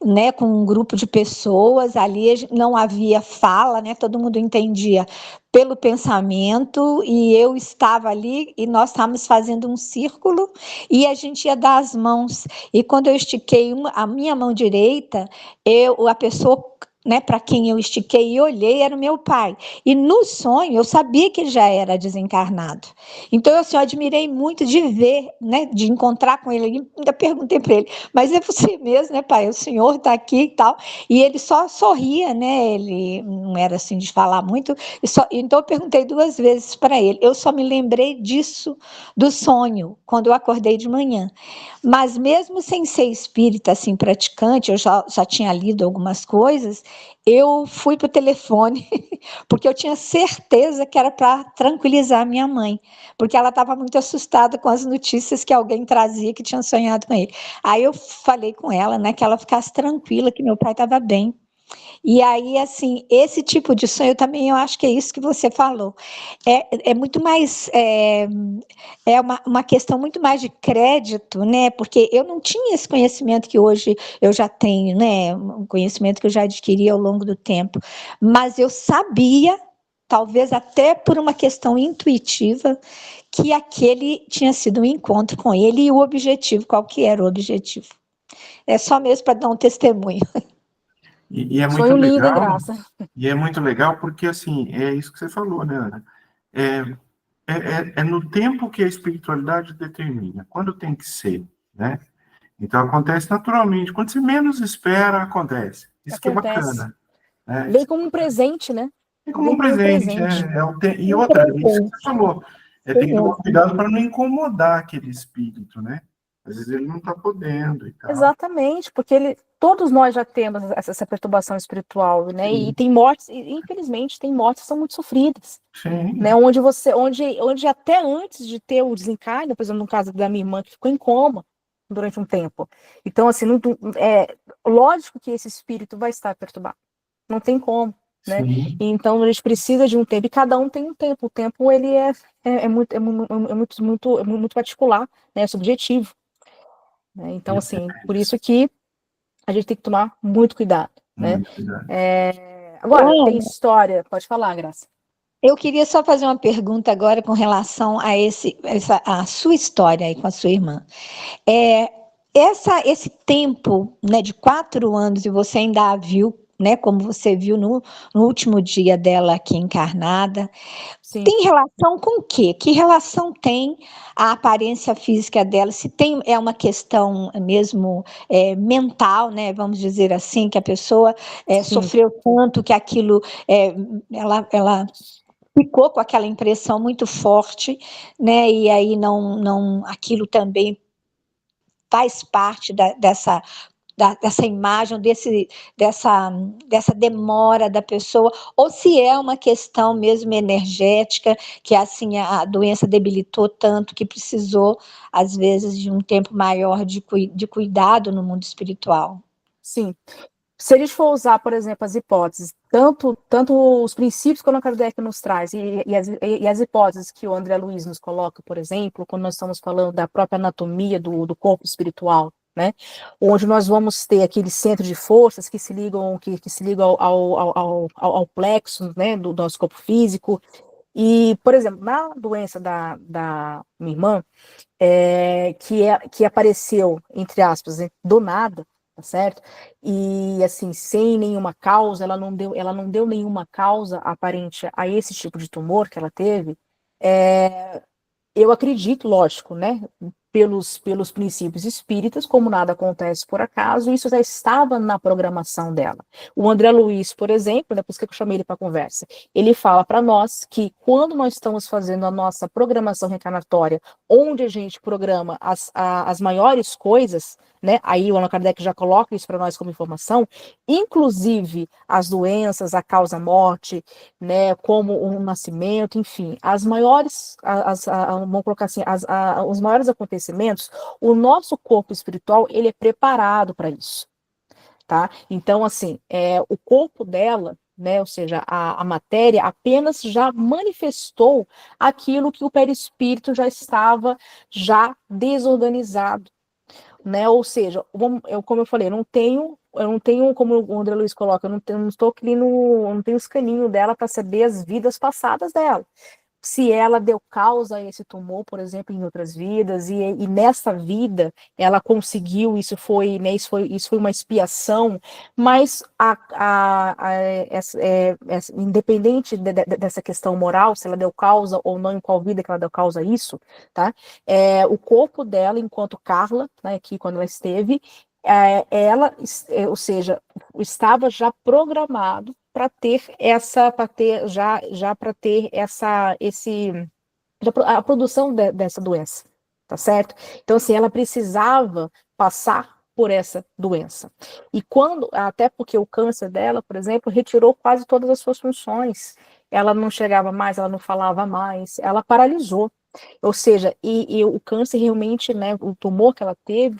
né, com um grupo de pessoas, ali não havia fala, né, todo mundo entendia pelo pensamento, e eu estava ali, e nós estávamos fazendo um círculo, e a gente ia dar as mãos, e quando eu estiquei a minha mão direita, a pessoa né, para quem eu estiquei e olhei, era o meu pai. E no sonho, eu sabia que ele já era desencarnado. Então, assim, eu admirei muito de ver, né, de encontrar com ele. E ainda perguntei para ele, mas é você mesmo, né, pai? O senhor está aqui e tal. E ele só sorria, né? Ele não era assim de falar muito. Então, eu perguntei 2 vezes para ele. Eu só me lembrei disso, do sonho, quando eu acordei de manhã. Mas mesmo sem ser espírita, assim, praticante, eu já tinha lido algumas coisas, eu fui para o telefone, porque eu tinha certeza que era para tranquilizar minha mãe, porque ela estava muito assustada com as notícias que alguém trazia que tinha sonhado com ele. Aí eu falei com ela, né, que ela ficasse tranquila, que meu pai estava bem. E aí, assim, esse tipo de sonho também, eu acho que é isso que você falou. É muito mais, é uma questão muito mais de crédito, né? Porque eu não tinha esse conhecimento que hoje eu já tenho, né? Um conhecimento que eu já adquiri ao longo do tempo. Mas eu sabia, talvez até por uma questão intuitiva, que aquele tinha sido um encontro com ele e o objetivo, qual que era o objetivo? É só mesmo para dar um testemunho. E é muito Sonho lindo, hein, legal, Graça? e é muito legal porque, assim, é isso que você falou, né, Ana? É, é no tempo que a espiritualidade determina, quando tem que ser, né? Então, acontece naturalmente. Quando você menos espera, acontece. Isso que é Acontece. bacana, né? Vem como um presente, né? É como Vem um como um presente, presente. e Um outra, isso que presente, você falou, isso tem que tomar mesmo. cuidado para não incomodar aquele espírito, né? Às vezes ele não está podendo e tal. Exatamente, porque todos nós já temos essa perturbação espiritual, né? E Sim, tem mortes, e, infelizmente, tem mortes que são muito sofridas, né? sim, Onde até antes de ter o desencarne, por exemplo, no caso da minha irmã, que ficou em coma durante um tempo. Então, assim, é lógico que esse espírito vai estar perturbado, não tem como, né? sim. Então, a gente precisa de um tempo, e cada um tem um tempo. O tempo, ele é muito particular, né? É subjetivo, né? Então, assim, por isso que a gente tem que tomar muito cuidado, né? Muito cuidado. Agora, tem história, pode falar, Graça. Eu queria só fazer uma pergunta agora com relação a a sua história aí com a sua irmã. É, esse tempo, né, de 4 anos, e você ainda a viu, né, como você viu no último dia dela aqui encarnada, Sim, tem relação com o quê? Que relação tem a aparência física dela? Se tem, é uma questão mesmo mental, né, vamos dizer assim, que a pessoa sim, sofreu tanto que aquilo, ela ficou com aquela impressão muito forte, né? E aí não, aquilo também faz parte dessa imagem, dessa demora da pessoa, ou se é uma questão mesmo energética, que assim a doença debilitou tanto que precisou, às vezes, de um tempo maior de cuidado no mundo espiritual. sim. Se a gente for usar, por exemplo, as hipóteses, tanto os princípios que o Allan Kardec nos traz e as hipóteses que o André Luiz nos coloca, por exemplo, quando nós estamos falando da própria anatomia do corpo espiritual, né, onde nós vamos ter aquele centro de forças que se ligam, que se ligam ao plexo, né, do nosso corpo físico. E, por exemplo, na doença da minha irmã, que apareceu, entre aspas, do nada, tá certo? E assim, sem nenhuma causa, ela não deu nenhuma causa aparente a esse tipo de tumor que ela teve. Eu acredito, lógico, né, pelos princípios espíritas, como nada acontece por acaso, isso já estava na programação dela. O André Luiz, por exemplo, né, por isso que eu chamei ele para conversa, ele fala para nós que quando nós estamos fazendo a nossa programação reencarnatória, onde a gente programa as maiores coisas, né, aí o Allan Kardec já coloca isso para nós como informação, inclusive as doenças, a causa-morte, né, como o nascimento, enfim, as maiores, vamos colocar assim, os maiores acontecimentos, o nosso corpo espiritual, ele é preparado para isso, tá? Então, assim, o corpo dela, né, ou seja, a matéria apenas já manifestou aquilo que o perispírito já estava já desorganizado, né? Ou seja, como eu falei, eu não tenho, como o André Luiz coloca, eu não estou aqui eu não tenho os caninhos dela para saber as vidas passadas dela. se ela deu causa a esse tumor, por exemplo, em outras vidas, e nessa vida ela conseguiu, isso foi uma expiação, mas independente dessa questão moral, se ela deu causa ou não, em qual vida que ela deu causa a isso, tá? O corpo dela, enquanto Carla, né, aqui quando ela esteve, ou seja, estava já programado para ter a produção dessa doença, tá certo? Então, assim, ela precisava passar por essa doença. E até porque o câncer dela, por exemplo, retirou quase todas as suas funções. Ela não chegava mais, ela não falava mais, ela paralisou. Ou seja, e o câncer realmente, né, o tumor que ela teve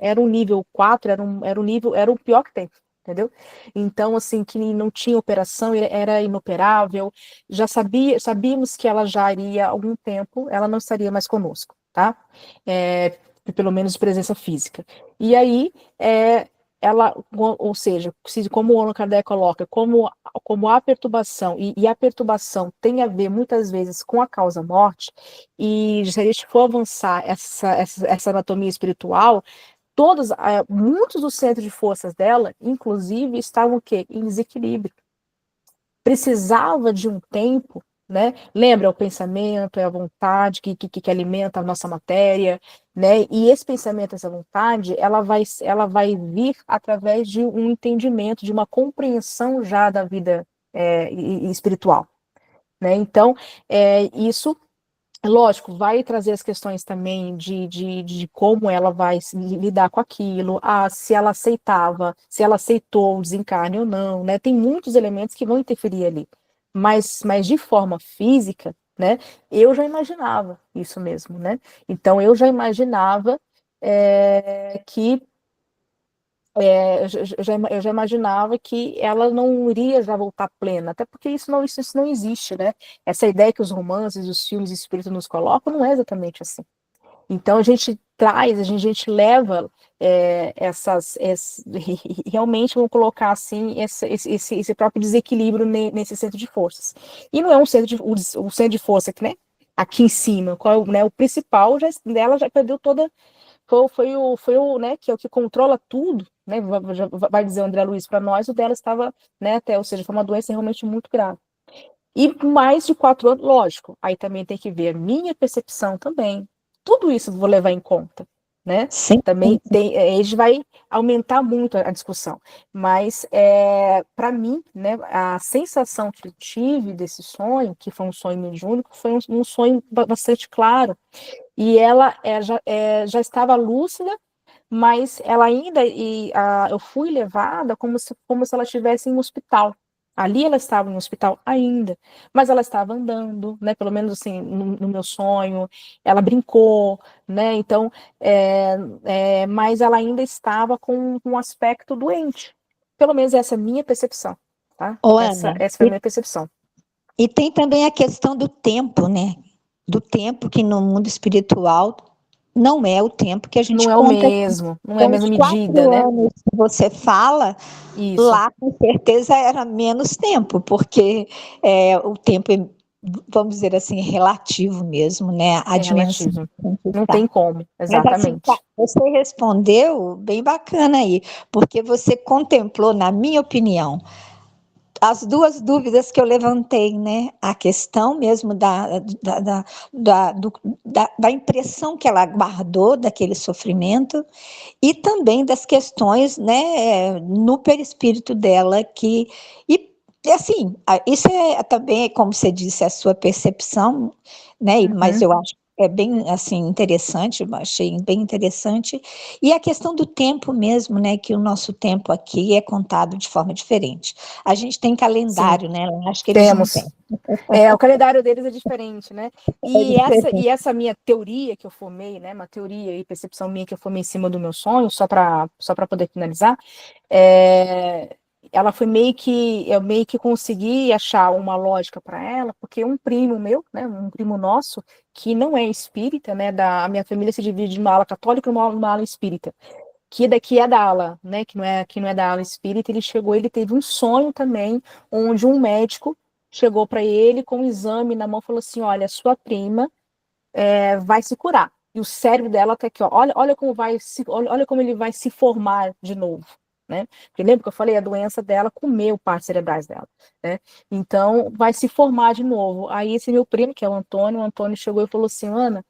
era um nível 4, era o pior que tem, entendeu? Então, assim, que não tinha operação, era inoperável, sabíamos que ela já iria há algum tempo, ela não estaria mais conosco, tá? Pelo menos de presença física. E aí, ela, ou seja, como o Allan Kardec coloca, como a perturbação, e a perturbação tem a ver muitas vezes com a causa-morte, e se a gente for avançar essa anatomia espiritual, muitos dos centros de forças dela, inclusive, estavam o quê? Em desequilíbrio. Precisava de um tempo, né? Lembra, é o pensamento, é a vontade que alimenta a nossa matéria, né? E esse pensamento, essa vontade, ela vai vir através de um entendimento, de uma compreensão já da vida espiritual, né? Então, isso, lógico, vai trazer as questões também de como ela vai lidar com aquilo, se ela aceitou o desencarne ou não, né? Tem muitos elementos que vão interferir ali. Mas de forma física, né? Eu já imaginava isso mesmo, né? Então, eu já imaginava que eu já imaginava que ela não iria já voltar plena, até porque isso não existe, né? Essa ideia que os romances, os filmes espíritas nos colocam não é exatamente assim. Então a gente leva realmente vamos colocar assim esse próprio desequilíbrio nesse centro de forças. E não é o centro de força que, né? Aqui em cima, né, o principal dela já perdeu toda. Foi o, né, que é o que controla tudo, né, vai dizer o André Luiz para nós, o dela estava, né, ou seja, foi uma doença realmente muito grave. E mais de 4 anos, lógico, aí também tem que ver a minha percepção também. Tudo isso eu vou levar em conta, né? Sim, Também a gente vai aumentar muito a discussão. Mas, para mim, né, a sensação que eu tive desse sonho, que foi um sonho mediúnico, foi um sonho bastante claro. E ela já estava lúcida, mas ela ainda, eu fui levada como se ela estivesse em um hospital. Ali ela estava em um hospital ainda, mas ela estava andando, né? Pelo menos assim, no meu sonho, ela brincou, né? Então, mas ela ainda estava com um aspecto doente. Pelo menos essa é a minha percepção, tá? ô Essa Ana, foi a minha percepção. e tem também a questão do tempo, né? Do tempo que no mundo espiritual não é o tempo que a gente Não é o conta. mesmo, não é a Então, os mesma medida, 4 né? anos que você fala, Isso, lá com certeza era menos tempo, porque o tempo é, vamos dizer assim, relativo mesmo, né? A é dimensão relativo. que a gente Não está. tem como, Mas assim, exatamente. você respondeu bem bacana aí, porque você contemplou, na minha opinião, as duas dúvidas que eu levantei, né? A questão mesmo da impressão que ela guardou daquele sofrimento e também das questões, né, no perispírito dela e assim, isso também, como você disse, a sua percepção, né? Mas Uhum. eu acho que é bem assim interessante, eu achei bem interessante. E a questão do tempo mesmo, né? Que o nosso tempo aqui é contado de forma diferente. A gente tem Sim, calendário, né? Eu acho que eles não têm. temos. O calendário deles é diferente, né? É E essa minha teoria que eu formei, né? Uma teoria e percepção minha que eu formei em cima do meu sonho, só para poder finalizar, ela foi eu meio que consegui achar uma lógica para ela, porque um primo meu, né? Um primo nosso, que não é espírita, né? A minha família se divide em uma ala católica e uma ala espírita. Que daqui é da ala, né? Que não é da ala espírita, ele teve um sonho também, onde um médico chegou para ele com um exame na mão, falou assim, olha, sua prima vai se curar. E o cérebro dela tá aqui, ó, olha como ele vai se formar de novo, né? Porque lembra que eu falei, a doença dela comeu partes cerebrais dela, né? Então, vai se formar de novo. Aí esse meu primo, que é o Antônio chegou e falou assim, Ana,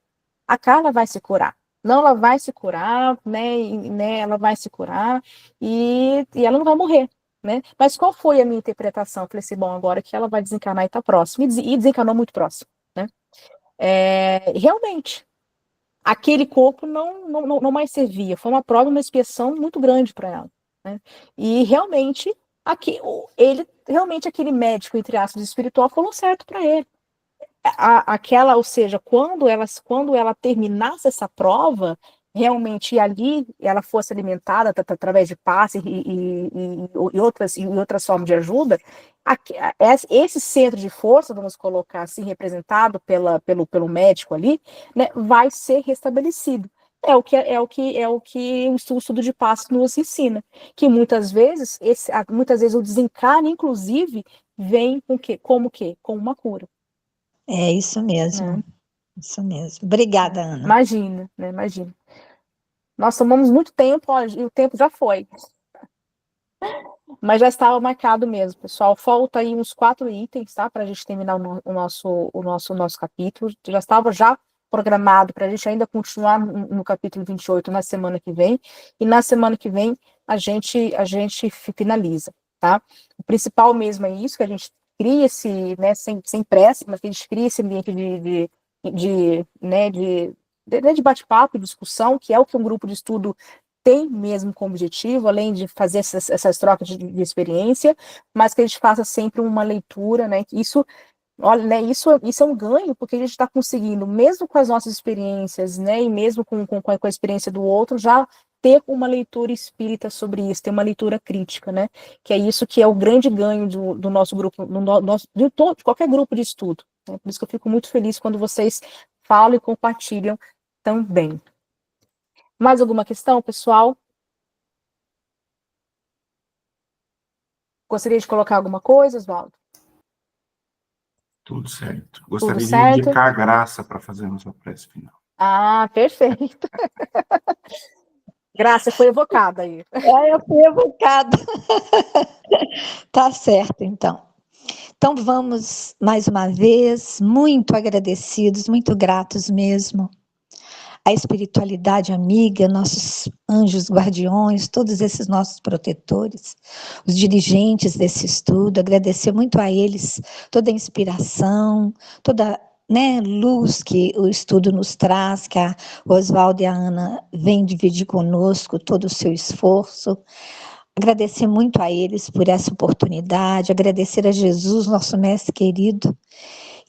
a Carla vai se curar. Não, ela vai se curar, né, ela vai se curar e ela não vai morrer, né? Mas qual foi a minha interpretação? Eu falei assim, bom, agora que ela vai desencarnar e tá próximo, e desencarnou muito próximo, né? Realmente, aquele corpo não mais servia, foi uma prova, uma expiação muito grande para ela, né? E realmente, aquele médico, entre aspas, espiritual, falou certo para ele. Ou seja, quando ela terminasse essa prova, realmente ali ela fosse alimentada através de passe e outras formas de ajuda, esse centro de força, vamos colocar assim, representado pelo médico ali, né, vai ser restabelecido. É o que o estudo de passe nos ensina, que muitas vezes o desencarne, inclusive, vem com quê? Como quê? Com uma cura. É isso mesmo. Isso mesmo. Obrigada, Ana. Imagina, né? Imagina. Nós tomamos muito tempo, ó, e o tempo já foi. Mas já estava marcado mesmo, pessoal. Falta aí uns 4 itens, tá? Para a gente terminar o nosso capítulo. Já estava programado para a gente ainda continuar no capítulo 28 na semana que vem. E na semana que vem a gente finaliza, tá? O principal mesmo é isso, que a gente cria esse, né, sem pressa, mas que a gente cria esse ambiente de bate-papo e discussão, que é o que um grupo de estudo tem mesmo como objetivo, além de fazer essas trocas de experiência, mas que a gente faça sempre uma leitura, né? Isso, olha, né, isso é um ganho, porque a gente está conseguindo, mesmo com as nossas experiências, né, e mesmo com a experiência do outro, já ter uma leitura espírita sobre isso, ter uma leitura crítica, né? Que é isso que é o grande ganho do nosso grupo, de qualquer grupo de estudo. Né? Por isso que eu fico muito feliz quando vocês falam e compartilham também. Mais alguma questão, pessoal? Gostaria de colocar alguma coisa, Oswaldo? Tudo certo. Gostaria de certo? indicar a Graça para fazermos a prece final. Ah, perfeito. Graça foi evocada aí. Eu fui evocada. Tá certo, então. Então, vamos mais uma vez, muito agradecidos, muito gratos mesmo à espiritualidade amiga, nossos anjos guardiões, todos esses nossos protetores, os dirigentes desse estudo, agradecer muito a eles toda a inspiração, toda, né, luz que o estudo nos traz, que a Oswaldo e a Ana vêm dividir conosco todo o seu esforço. Agradecer muito a eles por essa oportunidade, agradecer a Jesus, nosso mestre querido,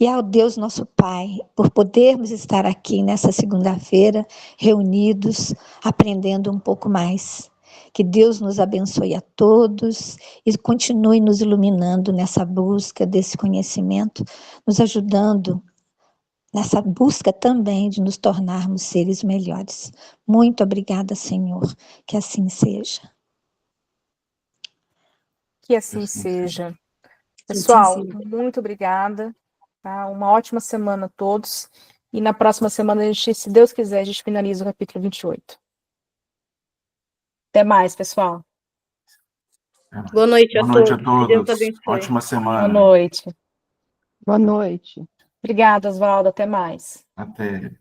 e ao Deus, nosso Pai, por podermos estar aqui nessa segunda-feira, reunidos, aprendendo um pouco mais. Que Deus nos abençoe a todos e continue nos iluminando nessa busca desse conhecimento, nos ajudando nessa busca também de nos tornarmos seres melhores. Muito obrigada, Senhor, que assim seja. Que assim seja. Pessoal, muito obrigada. Tá? Uma ótima semana a todos. E na próxima semana, se Deus quiser, a gente finaliza o capítulo 28. Até mais, pessoal. Boa noite a Boa noite a todos. Que Deus todos. abençoe. Ótima semana. Boa noite. Boa noite. Obrigada, Oswaldo. Até mais. Até.